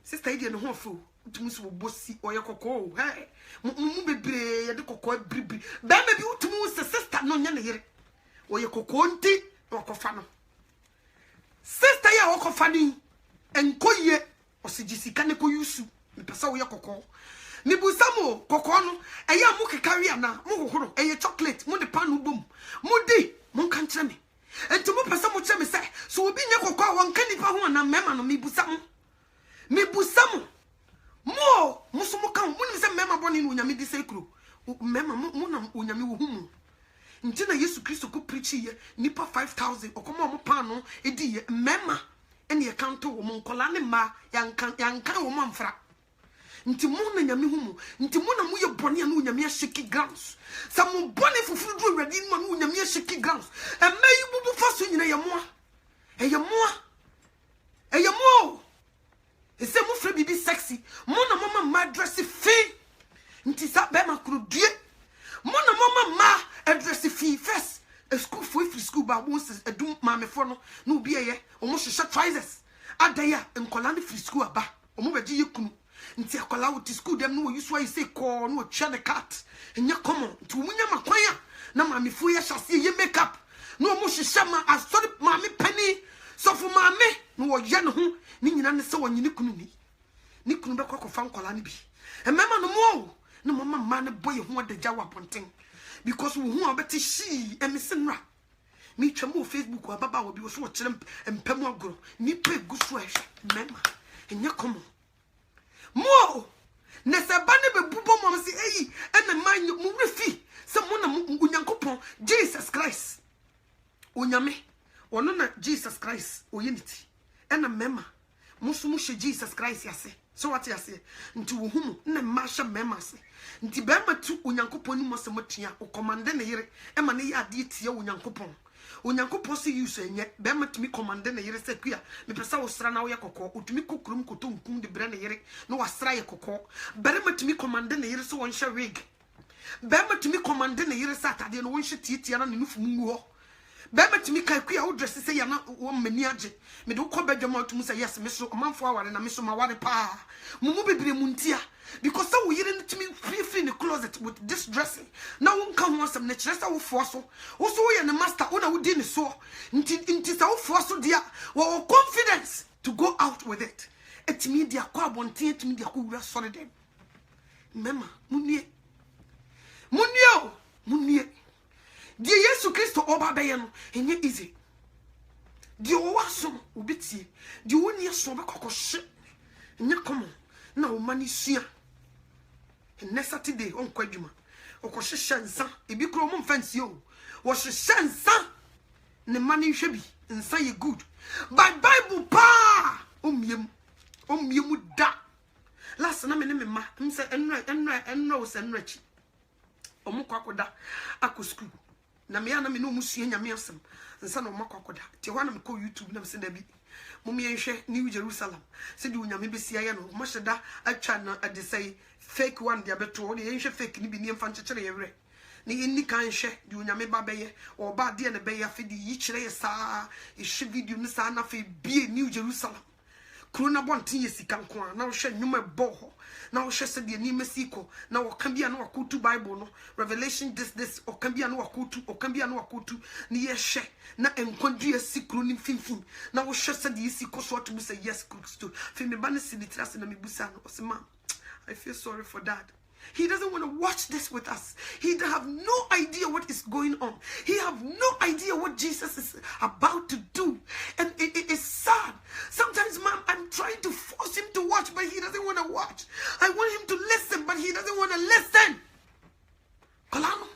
sister idie no ho afu utum so bosi oye kokko mu bebre ye de kokko bribri ba ma bi utum se sister no nya ne yere oye kokko nti okofa no sister ya okofa ni enkoye osijisika ne ko yusu me pesa oye kokko ni busamo kokko no eya mu kekari ana mu kokoro eye chocolate mu de panu bom mu di mu kan kire me enti mu pesa mu kire me se so obi nye kokko won kan nipa ho na mema no me busamo mo musumu kan mu ni se mema boni no nyame di sekuro mema mu na onyame wo humu nti na Yesu Kristo ko preach ye nipa 5000 okoma mo panu edi ye mema ene ye kanto wo mo nkola ne ma yankan wo mo mfra nti mu na nyame humu nti mu na mu ye boni na nyame ashiki grounds sa mu boni fufuru do ready ma na nyame ashiki grounds e mayi bubu faso nyina ye moa ese mu fra bibi sexy mu na mama ma dress fi nti sa be ma krudue mu na mama ma address fi first a school for free school ba mo se edum ma me fo no na obi eye o mo hwehwe trousers adaya enkola ne free school aba o mo beji yekunu nti akola wo ti school dem no use why say call no twa the cat enya common nti munya makwan ya na ma me fo ye hyase ye makeup no mo hwehwe ma asori ma me pani so for ma me no wo ye no ho ni nyina ne se wo nyine kunu ni kunu be kokofa nkola ne bi e mema no mo no mama ma ne boy ho adagya wa ponten because wo hu obeti shi emisenra mi twam o Facebook wa baba wo bi wo so wo kire empam agoro ni pe gusu ehwe mema enya komo mo ne se ba ne be bubo mo se eyi ena man mu refi se mo na unyankopon Jesus Christ onyame ono na Jesus Christ oyiniti ena mema musumu hye Jesus Christ yase so what yase nti wo humu na ma hye mema se nti be ma tu onyankopon ni mo se motua o commande ne yere e ma ne ya de tie onyankopon se use enye be ma tumi commande ne yere se kua me pesa wo sra na wo ye kokko otumi kokurum koto nkum de bre ne yere no wasra ye kokko be ma tumi commande ne yere se won hye wig be ma tumi commande ne yere se atade no won hye tietia na ne nufu mu ho be ma tumi kai kua wo dress se ya na wo mani age me do ko badwama otum se yes me so manfo aware na me so ma ware pa mumu bebre mu ntia because so we didn't to me free in the closet with this dressing. Now won't come once some nature so force so also we and the master una we didn't so into so force so dear or confidence to go out with it. It me dia kwa bontin it me dia ko wura sore dem. Mema munnie die Yesu Kristo oba beye no enye easy. Die o waso obetie die woni so be kokoshe enye komo na o mani sua next Saturday on kwadwuma okoshe nsa ebi kro mo fancy o wo hye nsa ne mani hwe bi nsa ye good but Bible pa omiem da last na me ne me ma nse enra o se nrachi omo kwakoda akọ school na me ana me no musua nyame asem nsa na omo kwakoda ti ho na me ko YouTube na me se da bi mum yenhwe New Jerusalem se di unyame besia ye no mo hyeda atwa na ade say fake one dia beto o de yenhwe fake ni bi ni mfa nkyekere ye were ni enni kan hwe di unyame ba beye o ba de na beye afedi yi kire ye saa e hwe video ni saa na fe bie New Jerusalem Corona bontin ye sika nko a na wo hwe nwuma bo ho na wo hwe se de ni mesiko na wo kan bia na wakotu Bible no Revelation this o kan bia na wakotu ni ye hwe na enkwadu ye sikru ni finfin na wo hwe se de yisiko so to say yes Christo fi me ba na sinitras na me busa no o se ma I feel sorry for that. He doesn't want to watch this with us. He have no idea what is going on. He have no idea what Jesus is about to do. And it is sad. Sometimes, Mom, I'm trying to force him to watch, but he doesn't want to watch. I want him to listen, but he doesn't want to listen. Kolano.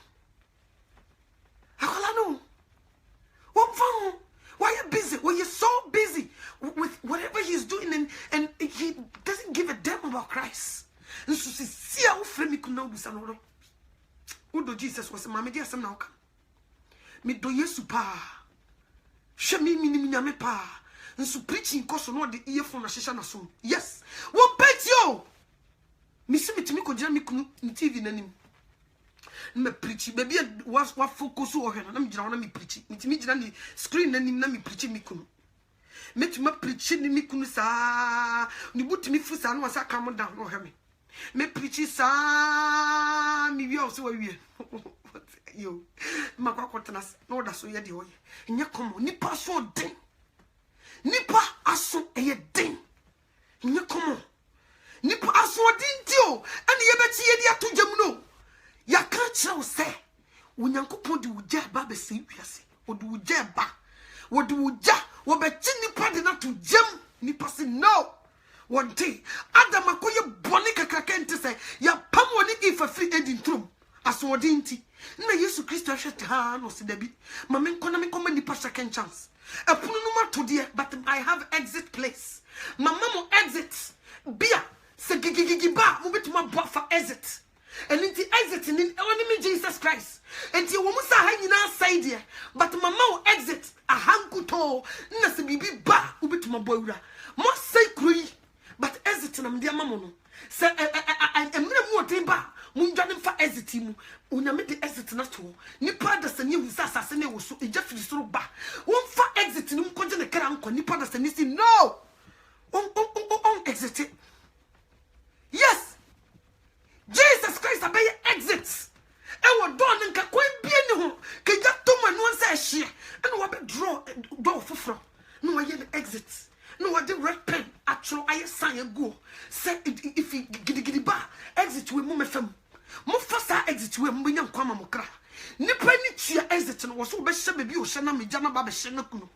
Why are you busy? Well, you're so busy with whatever he's doing, and he doesn't give a damn about Christ. And so see how friend me could know this and all. Jesus was a mammy dear some now come. Me do yesu pa. She me pa. And so preaching cause no the earphone a shisha na so. Yes. One bet yo. Me see me to me ko jam me kunu TV nanim. Me preach baby was what focus o he na me jira na me preach. Me jira ni screen nanim na me preach me kunu. Me to me preach ni me kunu sa. Ni buti me fu sa no asa calm down o he me. Me preach sa mi wi also wi yo makwa kwotnas no da so ye de hoye nya komo nipa so den nipa aso eye den nya komo nipa aso den ti o ene ye beti ye di atogam no ya ka kire wo se onyankopon di uja ba be se wiase o di uja ba wo di uja wo be ti nipa de na to jam nipa se no one day Adam akoye boni kakaka enti say ya pam woni ifa free ending trum aso odinti na Yesu Kristo ahwete ha no se dabi ma men kona me koma nipa second chance epunu no mato de but I have exit place mama mo exit bia se gigigigi ba mo betuma bofa exit and into exit in only me Jesus Christ enti wo musa ha nyina side but mama mo exit a hankuto na se bibi ba wo betuma boawura mo say kroi but exit na mdia mamo no se emre mu otemba munjane mfa exit mu unyame de exit na to nipa da sane hu sasase na wo so eja firi soro ba wonfa exit ni mkoje ne kra anko nipa da sane si no on exit yes Jesus Christ abey exit e wo don nka kwa bie ni ho ke ja to manu nsa hye e no wa be draw door foforo no wa ye exit no what the red pen actual I sign go say if he gidi ba exit we mum fam mo fasa exit we mo nya nkwa ma kra nipa ni tua exit no wo so be hye bebi o hye na meja na ba be hye na kunu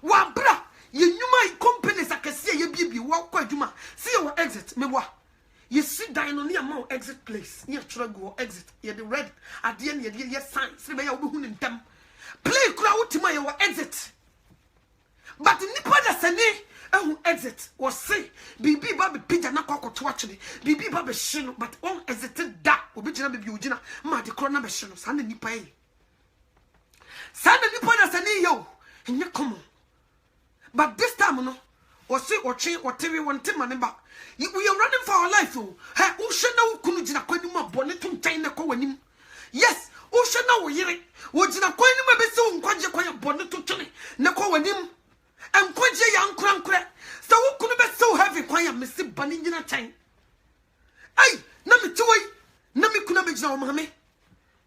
wa bra ye nyuma companies akase ye biebi wa kwa adwuma see your exit me wa ye sit down on near more exit place near try go exit ye the red at the end ye sign say be ya wo hu ni ntam play kra wutima ye wa exit. But nipa da sane ehu exit was say bibi ba be pija na kwakoto achire bibi ba be hye but on exit da obi gina bibi ogina ma de kro na be hye no sa na nipa yi sa na nipa da sane yo enye komo but this time no was say oche otewe wonte mane ba we are running for our life oh he wo hye na wo kunu gina kwani ma bone to ntan na kwa wanim yes wo hye na wo yire wo gina kwani ma be se wo nkwaje kwa bone to twene na kwa wanim enkoje ya nkura so wo kunu be so heavy kwan ya mesi bani nyina chan now mommy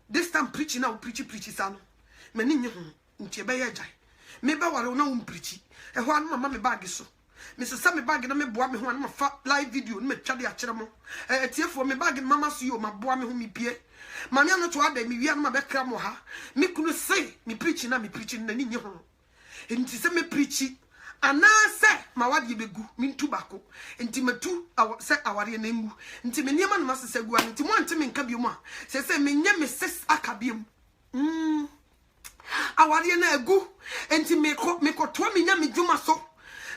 this time preaching now preach son many new nti be ye jai me ba ware na preach e ho an mama me bag so Mrs. Sammy bag na me boa me ho an fa live video na me twa de akere mo tiefo me bag mama so yo ma boa me ho me pie mami ano to ada me wi an ma be kra mo ha me kunu say me preaching na ni nye ho nti se me preaching ana se ma wade begu me ntu bako nti matu se aware na ngu nti me niam na masese gu an nti mo ante me nka biom a se me nye me ses akabiom aware na egu nti me ko to me nya me dwuma so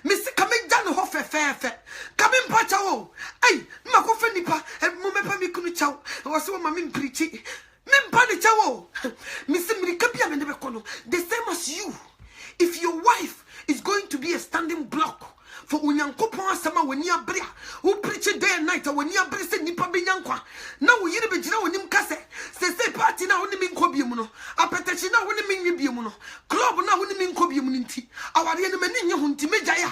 me si ka me ja no ho fefefe ka me mpacha wo ai ma ko fe nipa mo mepa me kunu chaw wo se wo ma me preach me mpa ni chawo me si me ka bia me ne be kono the same as you. If your wife is going to be a standing block for unyankopon asama wani abria who preach day and night wani abria se nipa be nyankwa na wo yire be gina wonim kase se party na woni min ko biemu no apetachi na woni min biemu no club na woni min ko biemu nti aware ne mani nye hunti megaya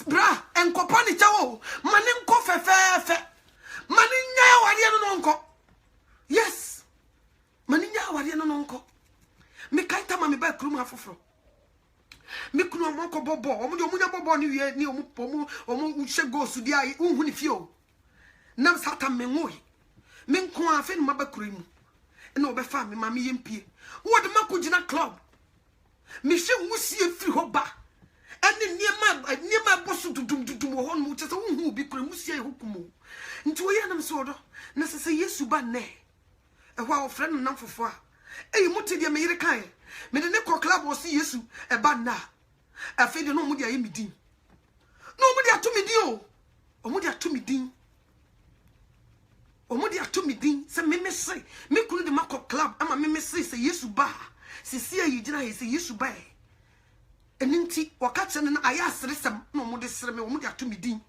bra enkopa ni chawo mani nko fefefe mani nya aware no nko yes mani nya aware no nko me kaita ma me ba krum afoforo me kunu amko bobo omude omunya bobo ni wie ni omu she go su dia unhu ni fio nam satan me ngoi me nko afa ni mabakuru mu na obefa me ma me yempie wo de makogina club me hwe wusie firi ho ba ene niema bosu dudum ho no chese unhu bi kura musie hukumu nti wo ye nam so do na sese Yesu ba ne e ho ofre no nam fofo a eyi muti dia me yire kan me de ne ko club o si Yesu e ba na afi de no mu dia ye midin no mu dia to midin o mu dia to midin o mu dia to midin se me se me kunu de makọ club ama me se Yesu ba sisi ayi gina he se Yesu ba eninti waka na aya seresem no mu de sere me o mu dia to midin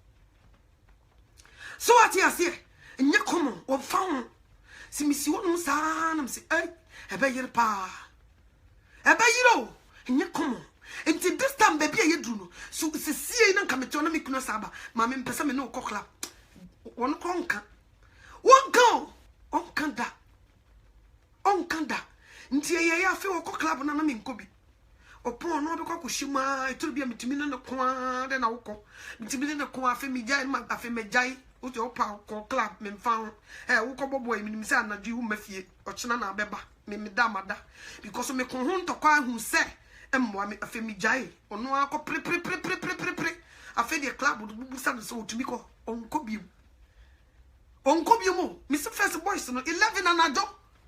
so ati ase enye komo o fa ho si misi wonu sa na me se ebe yire pa ebe yiro enye komo enti this time baby ye dru no so sie na nka meto na me kuno saba ma me mpesa me no kokla won konka onkanda nti ye ya fe wo kokla na me nkobi opon no be kokushima eturu bia mitimi na kwa de na woko mitimi na kwa afi mijai ma afi mejai o je opa kokla me mfa wo ko bobo emi mi se anadwi hu mafie ochina na abeba me medamada because me ko hu ntokwa hu se emwa me afi mijai ono akọ pre afi de club bubu sa so otumi ko onkobi mo Mr. First Boys no 11 and ado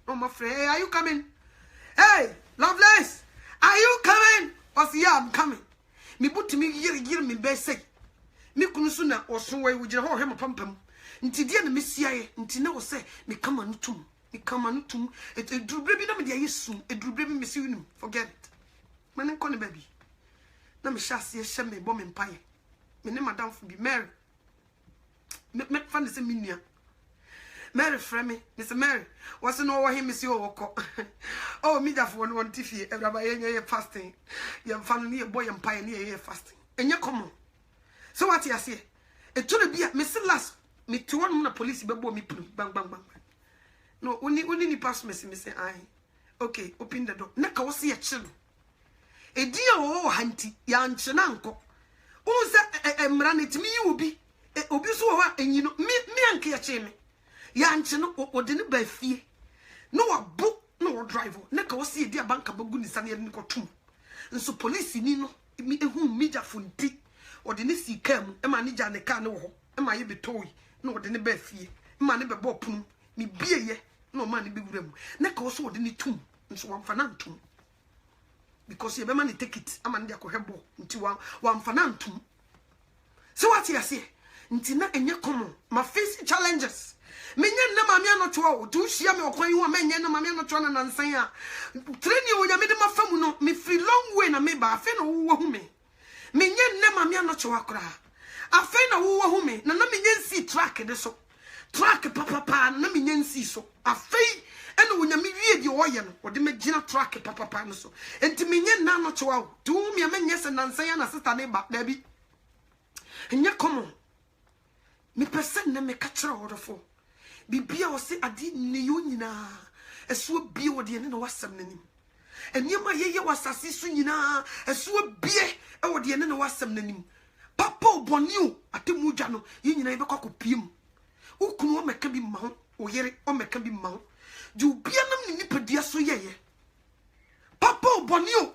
no my friend are you coming hey Loveless are you coming or see I'm coming me butimi yire me be say me kunu so na oso wai wugire ho hema pampam nti die na mesiaye nti na wo say me kama no tum edrubre bi na me dia Yesu edrubre bi me si unum forget it mane ko ne baby na me hyase hye me bo me mpaye me ne madam fu bi Mary me fa ne se minua Mary frame Miss Mary was no wa him si o oh me da for one tifie everaba ye fasting ye fan ne boy mpaye ne ye fasting enye komo so what you say it to be me se last me to one na police be bo me bang no only ni pass me say ai okay open the door na ka wo se ye chiro edia wo hanti ya nche na nko unse emra ne timi yi obi so ho enyi no me anke ya che me ya nche no ode ne ba fie no wabu no wo drive na ka wo se edia banka bagu ni sane ne ko tum nso police ni no mi ehu media funti ode ne sika mu e ma ne ja ne ka ne wo ho e ma ye betoi na ode ne ba fie e ma ne be bo punu mi bieye na o ma ne be wura mu na ka wo so ode ne tum nso wamfa na ntum because you be man take it amande akohebo nti wamfa na ntum so what you say nti na enye komo ma face challenges menye na mame anoto o du hia me okwan hu menye na mame anoto na nansan a treni o nya me de mafamu no me free long way na me ba afi na wo hu me menye na mame anoto akora afi na wo hu me na menye nsi track de so track papa na menye nsi so afi ene wonya me wie di oye no ode me gina track papa no so enti menye na no chewa o tu me menye se nansan ya na sister ne ba da bi enye komo me person na me ka kire odofo bibia o se ade ne yo nyina eso bie wo de ne no wasam nanim eniema yeye wasase so nyina eso bie e wo de ne no wasam nanim papa obonio atemu dwa no ye nyina ye bekwa kopiem ukunu o meka bi ma ho o yere o meka bi ma ho ju bia nam ni nipadua so yeye papa obonio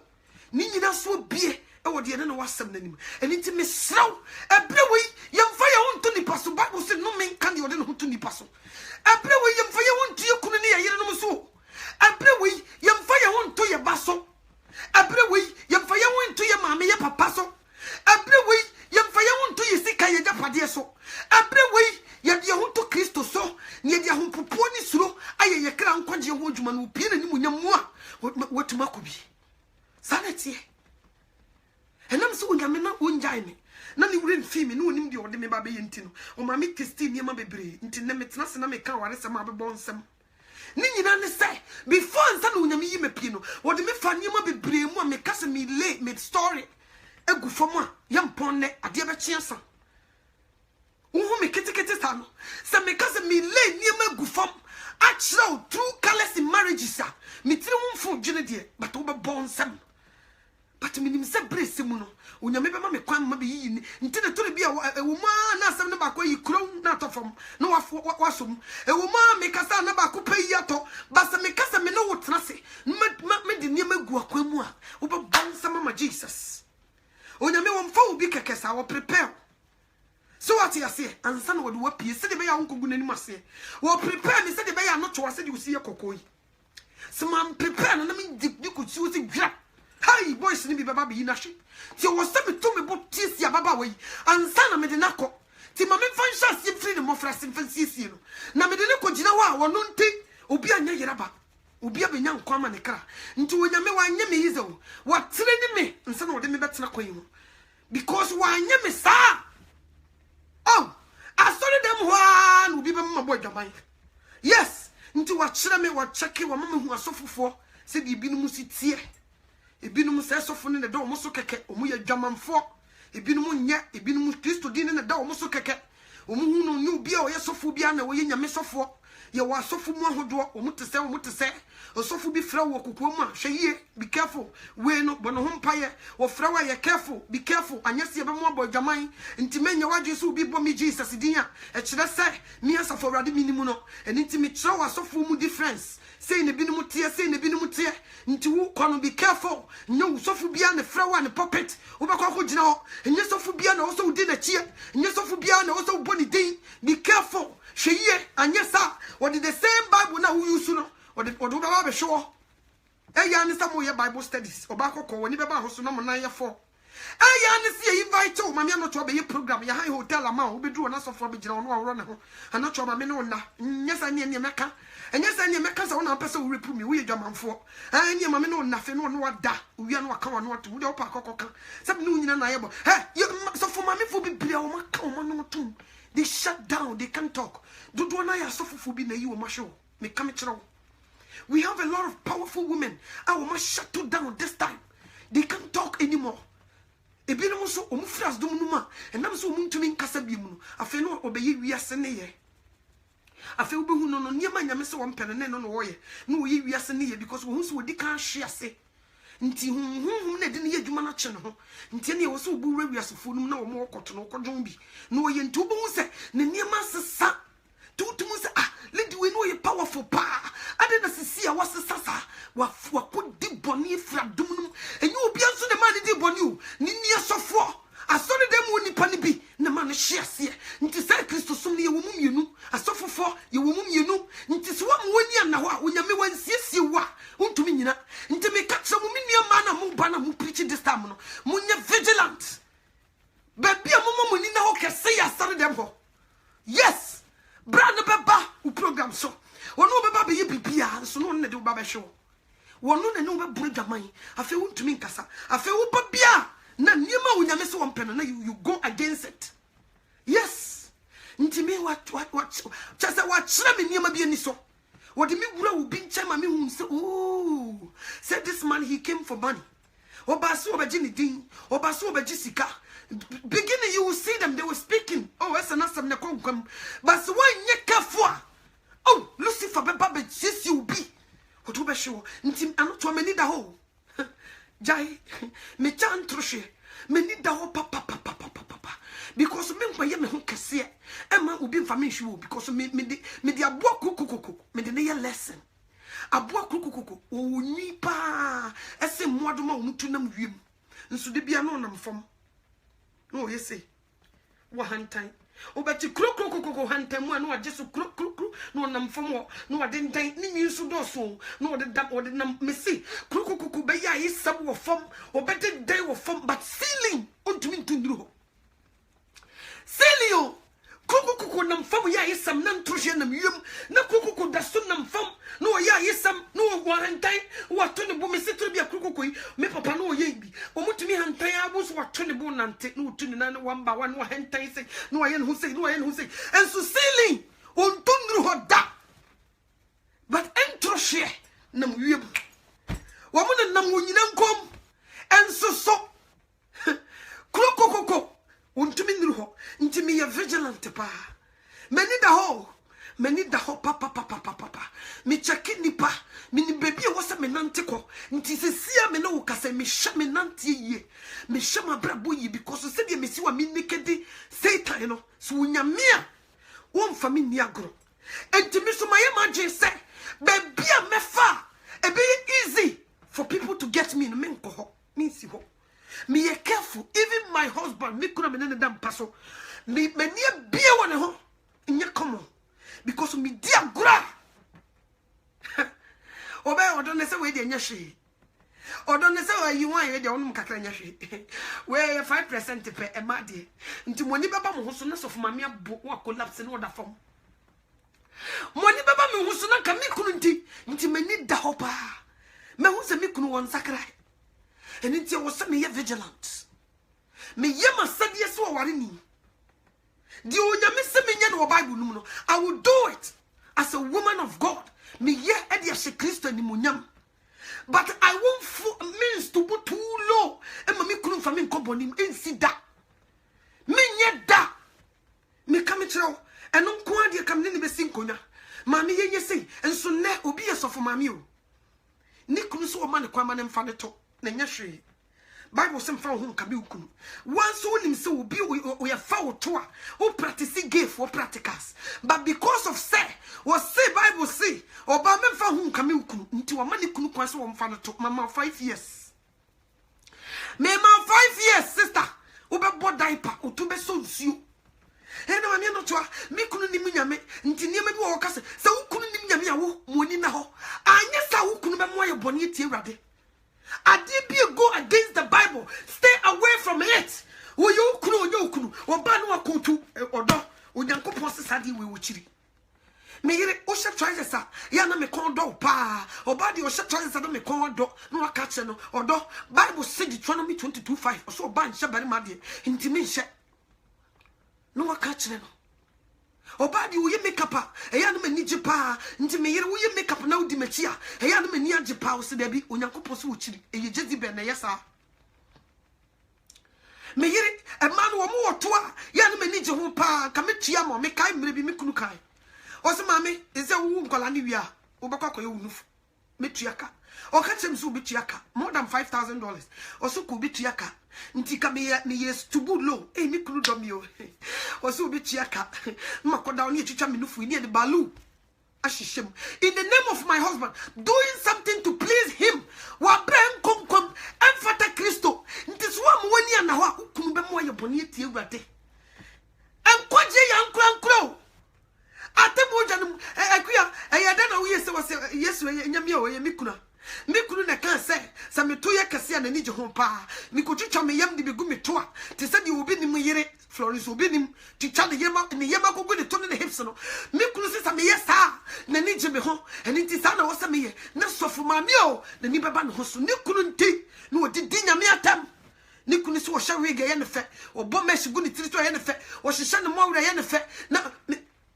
ni nyina so bie e wo de ne no wasam nanim eni nti mesraw ebre we yemfa ye ho nto nipa so Bible say no men kan de ode no ho nto nipa so ebre we yemfa ye ho nto ye kunu ne ye yere no so ebre we yemfa ye ho nto ye ba so ebre we yemfa ye ho nto ye maame ye papa so ebre we yemfa ye ho nto ye sika ye japade so ebre we ye de ho nto Kristo so ne de ho popo ni suro aye ye kra nkwaje ho adwuma no pie na ni munyam a wotuma ko bi sanete enam so onyame na onjai me na ni wure mfi me na onim de ode me ba be yenti no o ma me testi ni ma bebre nti na metena se na me ka ware se ma be bonsam ni nyina ne say before nsa na onyame yi me pie no ode me fa ni ma bebre mu a me ka se me lay me story egu fom a yampon ne ade be chiasa wo me ketekete sa no se me ka se me lay ni ma egu fom a chiro true colors in marriages a me tire wo mfo dwene de but wo be bonsam but minim se brace mu no onyame be ma me kwan ma be yi ni nti na to bia wo ma na asem na ba ko yi kron na atofom na wasom wo ma me kasa na ba ko pe yi ato ba se me kasa me no wo trase me de ni magu akwan mu a wo be bonsam ma Jesus onyame wo mfa wo bi kekesa wo prepare so what you say ansa na wo de wapie se de be ya wo kogu nani mase wo prepare me se de be ya no to wase de usi ye kokoi se man prepare na me di ko ti wo se dwa. Hey boys ni bi baba bi na hwe ti wo se me to me bo tisi ababa we ansa na me de nakọ ti ma me fan chance free de mo fra sim fancy no na me de ne ko gina wa wono nti obi anya yeraba obi abenya nkwa ma ne kra nti wonyame wa anya me yizo wa tere ni me nsa na wo de me betena kwan yi because wa anya me sa oh asori dem ho an obi be mma bo adwaman yes nti wa kire me wa checke wa mama hu asofofo se bi binu musitie ebinum se sofo ne da omo so keke omo ya dwamanfo ebinum nya ebinum Kristo din ne da omo so keke omo hu no nyu bia o ye sofo bia na wo ye nyame sofo ye wa sofo mu ahodo omo te se osofo bi fra wo kokko mu a hweye be careful we no bono ho mpaye wo fra wa ye careful be careful anyase ye be mu abodwaman nti menye wadwe so bi bo mi Jesus din a e kire se mi asafo awrade minimu no eni nti mi kire wa sofo mu difference say ne binum tie say ne binum tie nti wo kono be careful nyo sofu bia ne fra wa ne pocket wo be kwa ko gina ho enye sofu bia na wo so di na chie enye sofu bia na wo so boni din be careful hweye anye sa what the same Bible na wo use no what the be ba be hwo ya ne samo ye Bible studies oba kokko woni be ba ho so no mo nan ye fo ya ne se ye invite o mama no to be ye program ya high hotel ama wo be duro na sofu be gina no wo na ho ana cho ma me no na nyesa ne meka enyesa ne meka sa wona pese wo repu mi wo ye dwamanfo anye mama no na fe no no wada owia no waka no to wo de opa kokoka sabi no nyina na ye bo sofu mama fo biblia o maka o no to they shut down they can't talk do na ya sofu fo bi na yi wo ma show me come chiro we have a lot of powerful women our ma shut down this time they can't talk anymore ebino so o mu fras dum no ma enam so o mu ntumi nkasa bi mu no afi no obeye wiase ne ye afi obehu no no niema nyame se wo mpene ne no no wo ye no wo ye wiase ne ye because wo hu so odi kan hwe ase nti hum na de ne ye adwuma na che ne ho nti ne wo so obu wura wiase fo num na wo mo koto no kodwon bi no ye nti obehu se ne niema sesa tutumu se lady we no ye powerful pa ade na sisi a wasesa sa wa ko di boni fra dum num enye obi anso de man di boni o ni nia sofo asori dem woni pa ne bi na man hye ase nti se Kristo som ne ye wo mumienu asofofo ye wo mumienu nti se wo woni ana ho a onyame wansiesie wa untumi nyina nti me ka tse mu minia ma na mu ba na mu preach this time no munye vigilant baby ammo ni na ho kese ya asori dem ho yes brand beba u program so wono beba be ye bibia so no ne de baba hwe wono ne no be buru dwaman afi untumi nkasa afi wo babia na niema unyame se wompeno na you go against it yes ntimi what chasa wa chira me niema bi ani so wodi mi wura wo bi nchama me hu se oh said this man he came for money obaso obaji ni din obaso obaji sika beginning you will see them they were speaking oh esa na sam ne konkwam but when ye kafo Oh, Lucifer be babe sisi ubi. Otu be show. Ntim ano to mani da ho. Jai me chan troshe. Mani da ho papa. Because me nkwa ye me ho kese. Ema ubi mfa me hwe because me di aboa kukukuku. Me de ne lesson. Aboa kukukuku. Onyi pa. Ese moadoma onutu nam wiem. Nso de bia no nam fam. No yesi. Wa hantan. Obeti krokokokoko hantan mu anu ajesu krokokoko no nam fam wo no ade ntan ni nyi so do so no ode nam mesi krokokoko be ya yisab wo fam obeti dai wo fam but ceiling ontumi ntunduro ceiling krokokoko nam fam ya yisam nan troje nam yum na krokoko da so nam fam no ya yisam no wo hantan wo to ne bo mesi to bia krokoko me papa no ye bi omutumi hantan abu so wato ne bo nante no tu ne na wamba wa no hantan se no ayen hu say and so ceiling on tundru hoda but entroshe nam wiem wo mo nam wonyina nkom enso krokokoko ontumi ndru ho ntimi ye vigilant pa mani da ho papa me check nipa me ni baby wo se me nante ko nti sesia me na wo kasa me hye me nante yie me hye mabrabo yie because se de me si wa me nekedi Satan no so wunyame a wo mfa me ni agro enti me so maye magye se baby a mefa e be easy for people to get me no me nko ho me si ho me ye careful even my husband me kuna me ne dam paso me ni bia wo ne ho nya common because me dia gura obe odon se we de nya hwe odon se we yi wan we de onum kakra nya hwe we 5% pe e ma de nti moni baba mo hoso na sofu mame abo wa collapse na oda fam moni baba me hoso na ka me kunu nti mani da ho pa me hu se me kunu won sakra eni nti wo se me ye vigilant me ye masade se wo ware ni di onyame se me nya no Bible num no I will do it as a woman of God me ye e dia she Christo ni munyam but I won't means to put too low e ma me kunu fa me nkobonim ensi da me nye da me ka me kire eno nko ade kam ne be sinkonya ma me ye sei enso ne obi ye sofo ma me o ni kunu so o ma ne kwa ma ne mfa ne to na nya hwe Bible sem fa ho nka be ukunu once wonim se obi o ya fa wo to a o practice gay for practicals but because of say was say Bible say oba me fa ho nka me ukunu nti wo ma ne kunu kwan se wo mfa no to mama 5 years me ma 5 years sister o be bo diaper o to be so nsuo he na ma me no to a me kunu ni munyame nti ne ma bi wo ka se ukunu ni munyame a wo moni na ho anya sa ukunu be mo ye bone tie Awurade Adibia go against the Bible. Stay away from it. Wo yo kunu oba no akotu odo onyankopon sesade we wo chiri me yire o hye choices a ya na me kon do pa oba de o hye choices a me kon do no aka che no odo Bible say Deuteronomy 22:5 so oba nhye bare ma de ntimi nhye no aka che no oba de wo ye makeup a ya na mani je pa ntimi yire wo ye makeup na odi machi a ya na mani age pa o se da bi onyankopon so wo chiri eye Jezebel na yesa me yiri e man wo mo to a ya na mani je ho pa ka metua mo me kai mre bi me kunu kai o se mame e se wo nkola ni wi a wo be kwakoye wunufu metua ka o ka chem so betua ka more than $5,000 o so ko betua ka nti ka me yes to good low e me kunu do mi o o so betua ka makoda oni etwitwa me nufu ni e de balu ashishem in the name of my husband doing something to please him wa bren kom emfata Kristo nti so am wani ana ho ukunu be mo ye bone etie Awurade enkwaje ya nkro atemo janum akuya eyada na wo yese wose Yesu nyame o ye mikuna na kan se me to ye kase na ni je ho pa mi ko twitwa me yam de begu me to a te se de obi ni mu yire Florence obi nim twitwa ne yema kogu ne to ne hips no mikunu se me yesa na ni je me ho eni ti sa na wo se me ye na sofo ma mi o na ni beba ne ho so ni kunu nti na odi di nyame atam ni kunu se wo hye wege ye ne fe obo mesh gu ni tiri to ye ne fe wo hye ne mo wura ye ne fe na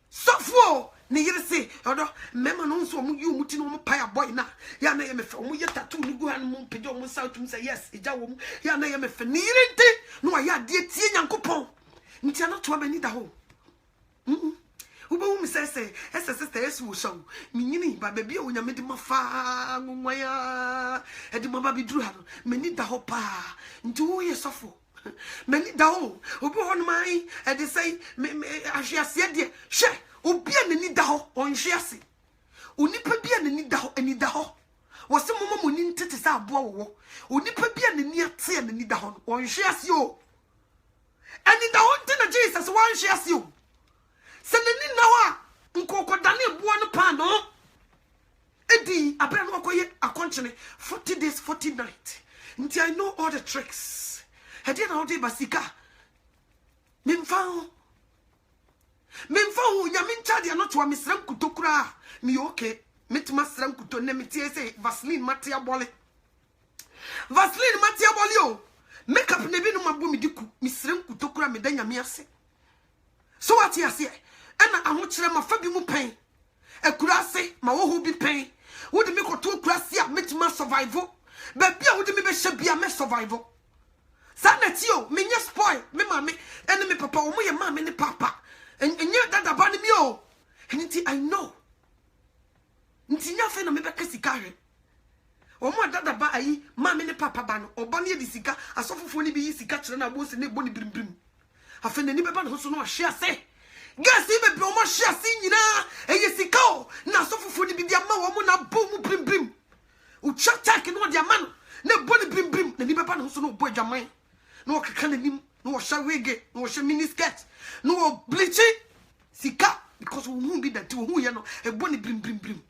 sofo ni yire se odo mema no nso mu yi omuti no mo paya boy na ya na ye me fe omu ye tattoo ni gu han mo pejo mo south mo say yes eja wo mu ya na ye me fe ni yire nti no wa ya de tie Nyankopon nti ana to amani da ho Uba say, as a sister, as we show. Meaning, but baby, when you made my fa, Maya, and the mama be drew, many the hopa, into your sofa. Many down, Uba on my, and they say, I shall see dear, she, Ubian and Nidaho on Shiasi. Unipabian and Nidaho. Was some woman who didn't take our bow, Unipabian and near Tia and Nidaho on Shiasio. And in the haunting of Jesus, one Shiasio. Sending now, Uncle Daniel Buana Pano. Eddie, I better walk away a continent 40 days, 40 nights. Until I know all the tricks. I didn't know the Basika. Memfao, Yamincha, they are not to a Miss Rankutokra. Me okay, met Master Rankuto, Nemiti, say, Vaseline Matia Bolly. Vaseline Matia Bolio. Make up Nebino Mabumidiku, Miss Rankutokra, Medina Miase. So what you say? And I want to my fabimu pain. A crassy, my whole be pain. Would make a two crassy, make my survival. But Pia would make should be a mess survival. Sanatio, me just spoil, me mammy, and me papa, or my mammy and papa. And yet that about me, oh. And until I know. Until nothing, I'm a Cassicari. Or more that about I, mammy and papa ban, or Bonnie the Sika, a soft funny be easy catcher and I was in a bonny brim. I find any man who no share say. Gas even blow my share singing and yes, he call. Now, so for the Bidia Mamma, boom, brim brim. Who chat taking what your man, no body brim brim, the Nibaban who's no boy Jamai. No canning, no shawege, no miniskirt, no bleaching. Sika, because we won't be that to who you know, a bonny brim brim brim.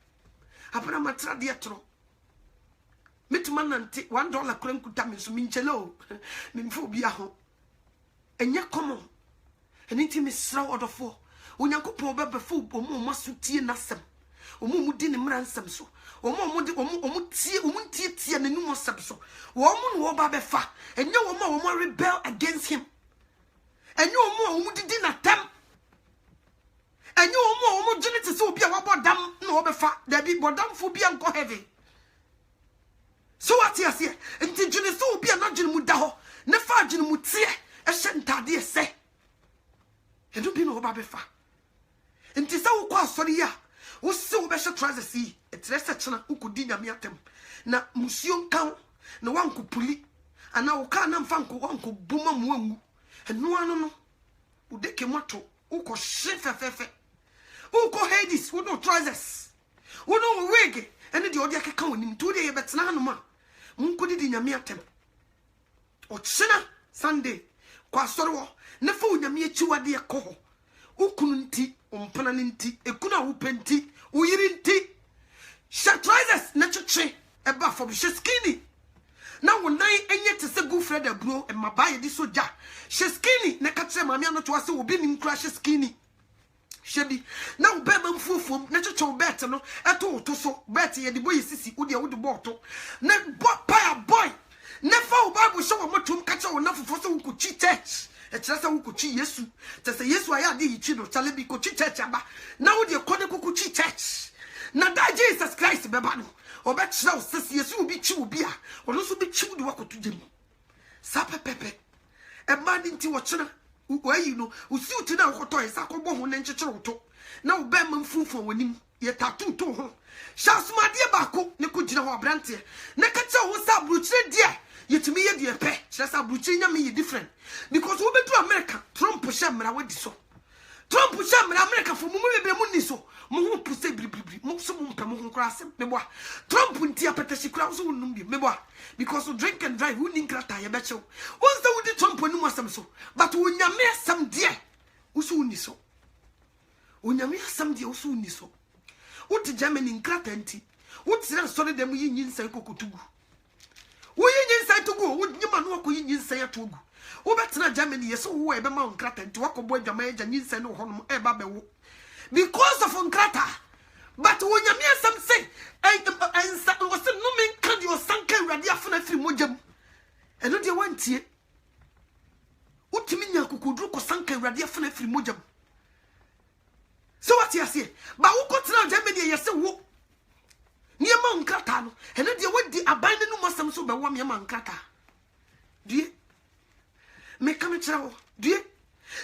Abramatra diatro. Mitman and take $1 crank to damage so minchelo, minphobia. And yet, come on. And intimate straw out of four. When you go for before, or more must tea and nasam, or more didn't ransom so, or more tea, and a new subso, or more babefa, and no more rebel against him. And no more didn't attempt. And no more genitals will be about damn no befa, there be bodam for be uncle heavy. So what you say, and the genitals will be a nudging mudaho, nefagin mutia, a shanta dear say. And don't be no babefa. And tis so quite sorry, ya. Was so better try to see a tressachana who could dinner me at them. Na Monsieur Count, no one could pull it, and now can't unfanko uncle boom and no one who de kemoto, who could shit fefe, who could Hades, who no trousers, who no wig, and the other account in 2 days, but Nanoma, Munko did in a meatem. Or China, Sunday, Quasoro. Nefu na mie chiwa de ko ukununti ompaninti ekuna upenti uyirinti shatrises na cheche eba for sheskini na wonai enye te se gu freda bro e mabaye di soja sheskini na katre mame anoto ase obi nim kra sheskini shebi na ubeba mfufum na cheche obet no eto to so bet ye de boy sisi wo de boto na boy nefa o bible show wo motum kache wo na fofo so wo chi church. Echasa wukuchi Yesu. Tese Yesu ayadi ichido chalebi kuchi church aba. Na udi ekone kukuchi church. Na da Jesus Christ bebano. Obechira osesi Yesu ubi chi ubia. Onosu bi chi udi wakotu jemu. Sape pepe. Emani nti wachina. Uwe no. Usi utina ukoto esa kobo hone nchichiro uto. Na ube mfufu wanim. Ye tatu to ho. Shasumadiye bako. Neko jina wa brantie. Nekacha usa bruchire die. Yet me ye dear pay, just a bruchina me different. Because we went to America, Trump push him and I went so. Trump push him in America for Mumuso, Mumu Pussy Bribri, Musum Pamu Crass, Meboa. Trump wouldn't tear Petty Crowns who knew Meboa. Because to drink and drive, who didn't crack I bet you. Once the woody Trump when you must some so. But when you may some dear, Usuni so. When you may some dear Usuni so. What the German in Cratanti? What's that story them in Sankokutugu? We inside to go, would you man walk in inside to go? Oh, but not Germany, yes, oh, ever mount crater to walk away Jamaica and inside no home ever because of Uncrata. But when you hear some say, and was no man can your sanka radiafuna free mojam. And not your one tear. Utiminia could look sanka radiafuna free mojam. So what you say? But who got now Germany, yes, so near Mount Cratano, and then you went the abandoned Muslim so by 1 year man crata. Do you make come travel? Do you?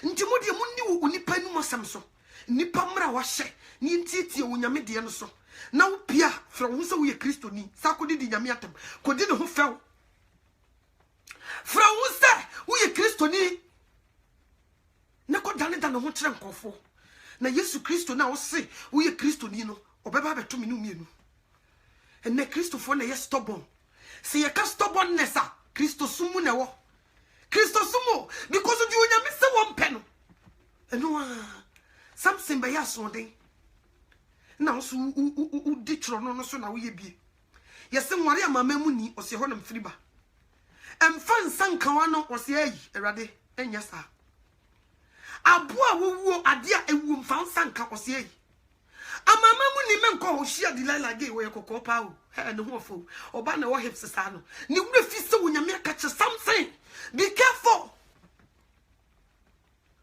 Intimodia Mundi Unipen Muslim so. nipa mra wa hye ni ntietie wo nyame de no so na wo pia fra wo se wo ye kristoni sa kodi di nyame atam kodi ne ho few fra wo se wo ye kristoni na kodane da ne ho kire nkofo na Yesu Kristo na wo se wo ye kristoni no obeba beto me no mienu ene kristofo na ye stubborn se ye ka stubbornness a Kristo sumu na wo Kristo sumu because of you nyame se wo mpe no eno something by ya so den na so u di tro no so na wo ye bie yese nware amama mu ni o se ho na mfiriba emfa nsanka wa no o se ayi erade enya sa aboa wo ade a ewu mfa nsanka o se ayi amama mu ni menko ho hia Delilah ge wo ye kokopa o he ne ho fo oba na wo hips sa no ni wura fi se wo nyame aka che something be careful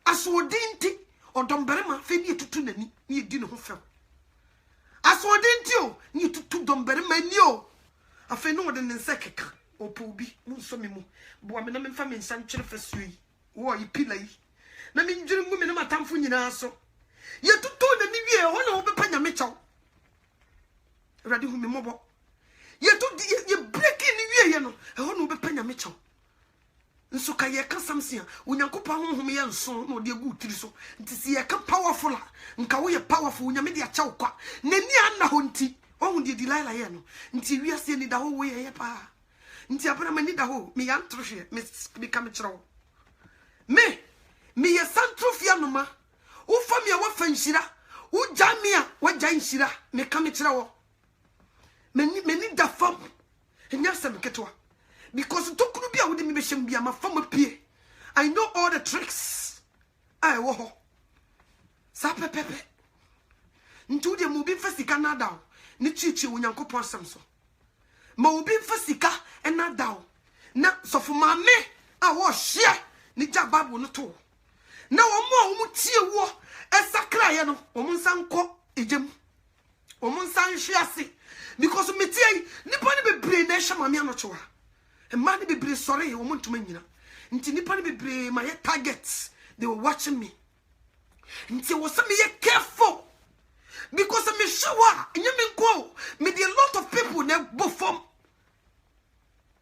asodinti odomberema fe ni tutu nani ni edi ne ho fe asodinti o ni tutu domberema ni o afa no de nse keka opo bi mu so me mu bo me na me fa me nsan kyere fasuo yi wo yi pila yi na me ndwere mu me na matamfo nyina so ye tutu nani wie ho na wo be pa nyame chaw radi hu me mobo ye tutu ye break ni wie ye no ho na wo be pa nyame chaw nso ka ye ka samsia onyankopa honhom ye nso na ode gu tiri so nti si ye ka powerful a nka wo ye powerful onyame de acha kwa nani anna ho nti ohun de Delilah ye no nti wiase ni da ho wo ye pa nti abra mani da ho me yan trohwe me ka me kire me ye santrofia no ma wo fam ye wo fanhira wo jamia wo janhira me ka me kire wo mani da fam enya sem ketwa because tokuru bia wodi me be shem bia ma fam pie I know all the tricks ai wo ho sa pepepe ntu de mu bi fasika na daw ni chichi onyankopon asem so ma obi fasika ena daw na sofo maame a wo hye ni jababu no to na wo mu tie wo esakra ye no wo mu nsanko ejem wo mu nsan hwe ase because me tie nipa ne be bre na hye maame anochoa man be bre sorry wo mu ntuma nyina nti nipa ne be bre my targets they were watching me nti wo se me ye careful because me sure nyame nko me the lot of people na bofom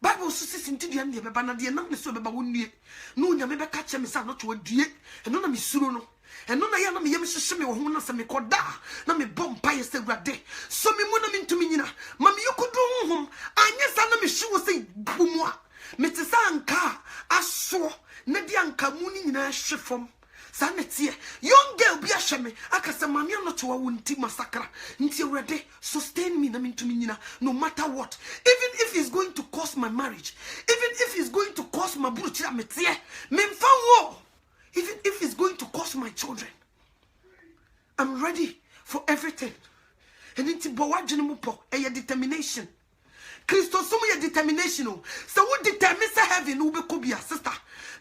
Bible says nti dia ne beba na dia na me so beba wonue no nyame be ka che me sa no to adue eno na me suro no eno na ya na me yem hyehye me wo ho na se me koda na me bompa ye se wurade so me mu na me ntumi nyina ma me yokodo honhom anye sa na me hyewo se bumu a me te sa nka aso na dia nka mu ni nyina hye fom sa na tie young girl bi ahye me akasa ma me no to wo nti masakra nti wurade sustain me na me ntumi nyina no matter what even if it's going to cost my marriage even if it's going to cost my buruchira me tie me mfa wo even if it's going to cost my children I'm ready for everything and nti bo wadwene mu po e determination Christo so ye determination o so wo determine say heaven wo be ko bia sister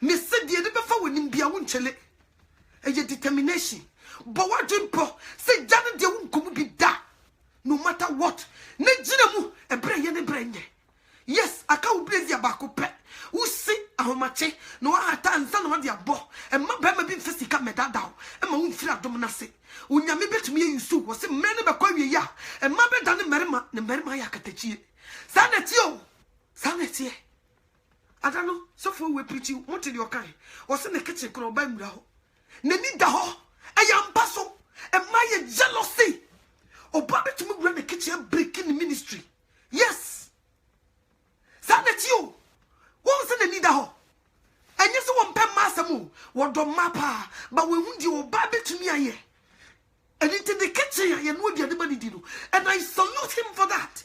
me se de de be fa wonim bia wo nchele e determination bo wadwene po say jane de wo nkomu bi da no matter what ne gina mu e bre ye ne bre nye yes aka wo brezi abako pe usi ahomache no ata ansa no de abo e ma ba ma bi fisika medadaw e ma wo mfiri adom na se unyame betumi yusu wo se me ne be kwa wie ya e ma be da ne merima ya katachie sanetio adano so for we preach you what the okan wo se ne kitchen kro ba mura ho nani da ho ayamba so e ma ye jealousy oba betumi gura ne kitchen breaking ministry yes sanetio wo se nani da ho enye so wo mpem masam wo do mapa ba we hundi oba betumi aye and into the kitchen ye no dia de ba di no and I salute him for that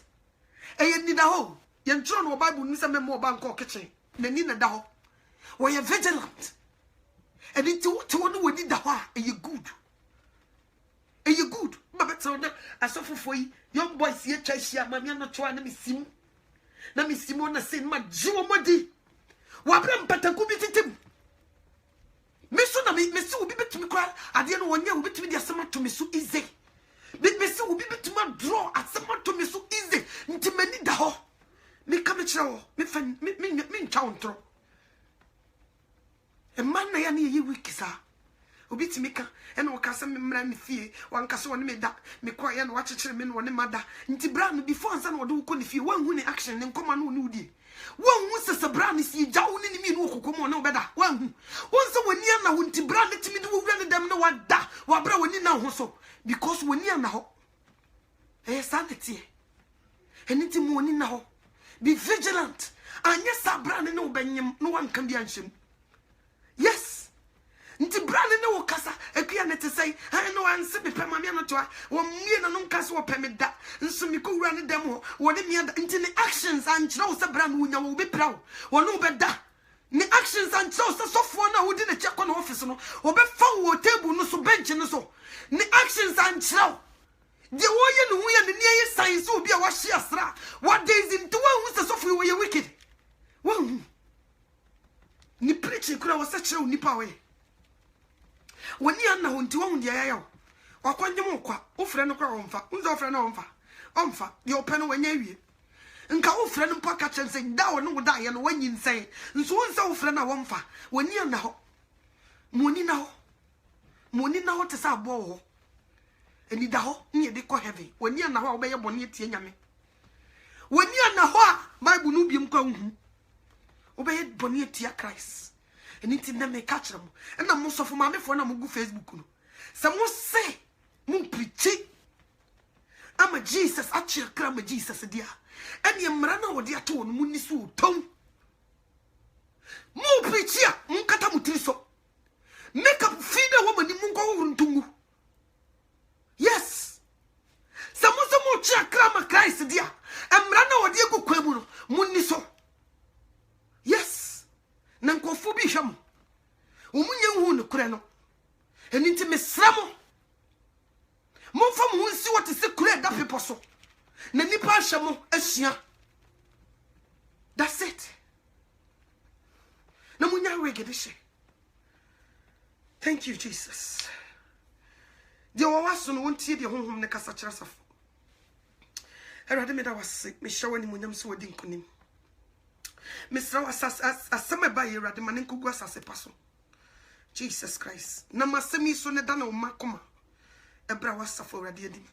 e ni da ho ye ntro no Bible ni se me mo ba nko kitchen nani na da ho we are vigilant and into what one we need da ho e good ba beto na asofofo yi young boys ye twa hia ma me no twa na mesim na se ma jiwo modi wa bra mpataku bi titim me so na me se obi betumi kwa ade no wonya obi betumi de asema to me so easy me se obi betumi draw asema to me so easy nti mani da ho me ka me kire wo me ntwa ontro e man na ya na ye wiki sa obi timika e na okasa me mra me fie wankasa woni me da me kwa ye na wachechire me no woni mada nti bra no before ansa na wode wo ni fie wanhu ni action ne nkoma no ni udie wanhu sese bra no si jawo ni mi no kokomo na obeda wanhu wonse woni ana ho nti bra no timi de wo wura ne dem na wada wa bra woni na ho so because woni ana ho sanity eni ti mo woni na ho be vigilant anya sabra ne no benyem no wanka bi anhyem yes nti brane ne wo kasa akua ne te sei no anse be pema me no toa wo mie na no kasa wo peme da nso mi ko wura ne dem ho wo ne mia da nti ne actions ankyerɛ wo se brane wo nya wo be prawo wo no be da ne actions ankyerɛ wo se sofo na wo di ne check on office no wo be fa wo table no so bench no so ne actions ankyerɛ wo de wo ye no hu ye ne ye science obi a wa hye asra what days into one who se sofo wo ye wicked wo ni preaching kura wo se kyerɛ wo nipa we woni anna ho nti wo ndia yayaw wakwanye mo kwa ofre no kwa wonfa unzo ofre no wonfa ye opɛ no wanya wie nka ofre no mpa ka kyerɛ da wo no wo da ye no wanyi nsɛn nso wonsa ofre na wonfa woni anna ho moni na ho te sa abo ho eni da ho nye de ko heaven woni anna ho a wo bɛyɛ bɔne atie nyame woni anna ho a bible no biem kwa hu wo bɛyɛ bɔne atie Christ enti na me catch them na mo so for ma me for na mo go Facebook no se mo se mo preach ama Jesus achi kra ma Jesus dia ene mra na wo dia to no mo ni so tom mo preach ya mo kata mo tiri so make up feed a woman ni mo ko wuruntungu yes se mo so mo chi kra ma Christ dia mra na wo dia go kwamu no mo ni so yes na nkofu bi hwam omunye hu ne kure no eni nti mesramo mo fam hu nsi wote se kure da pepo so na nipa hwamo ahia that's it na munya regede she thank you Jesus de wo waso no wontie de honhom ne kasa kyerɛ safo erade me da wase me hyawa ni munyam so wodi nkonim Mr. Asama ba ye rade manen kugu asase paso Jesus Christ na masemi so ne da na o makoma ebra wasafo rade adim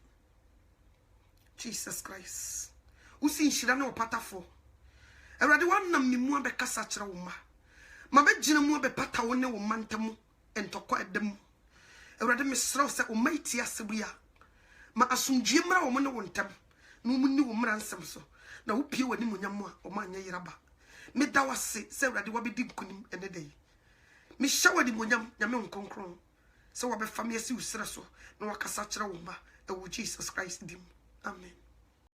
Jesus Christ usi nshira na opatafo erade wanam mimu abekasa kyerɛ wo ma begina mu abepata wo ne wo mantamu entokwa edem erade mesrɛ sɛ o maiti asebuya ma asumdie mra wo ne wo ntam no mu ni wo mra nsɛm so na wo pie wani munyam a o ma anya yiraba me da wase se urade wa bedi nkunim ene dey me hyawa di monyam nyame nkonkron se wa be fa me asi usra so na wakasa kyerɛ wo ma e wo Jesus Christ dim amen.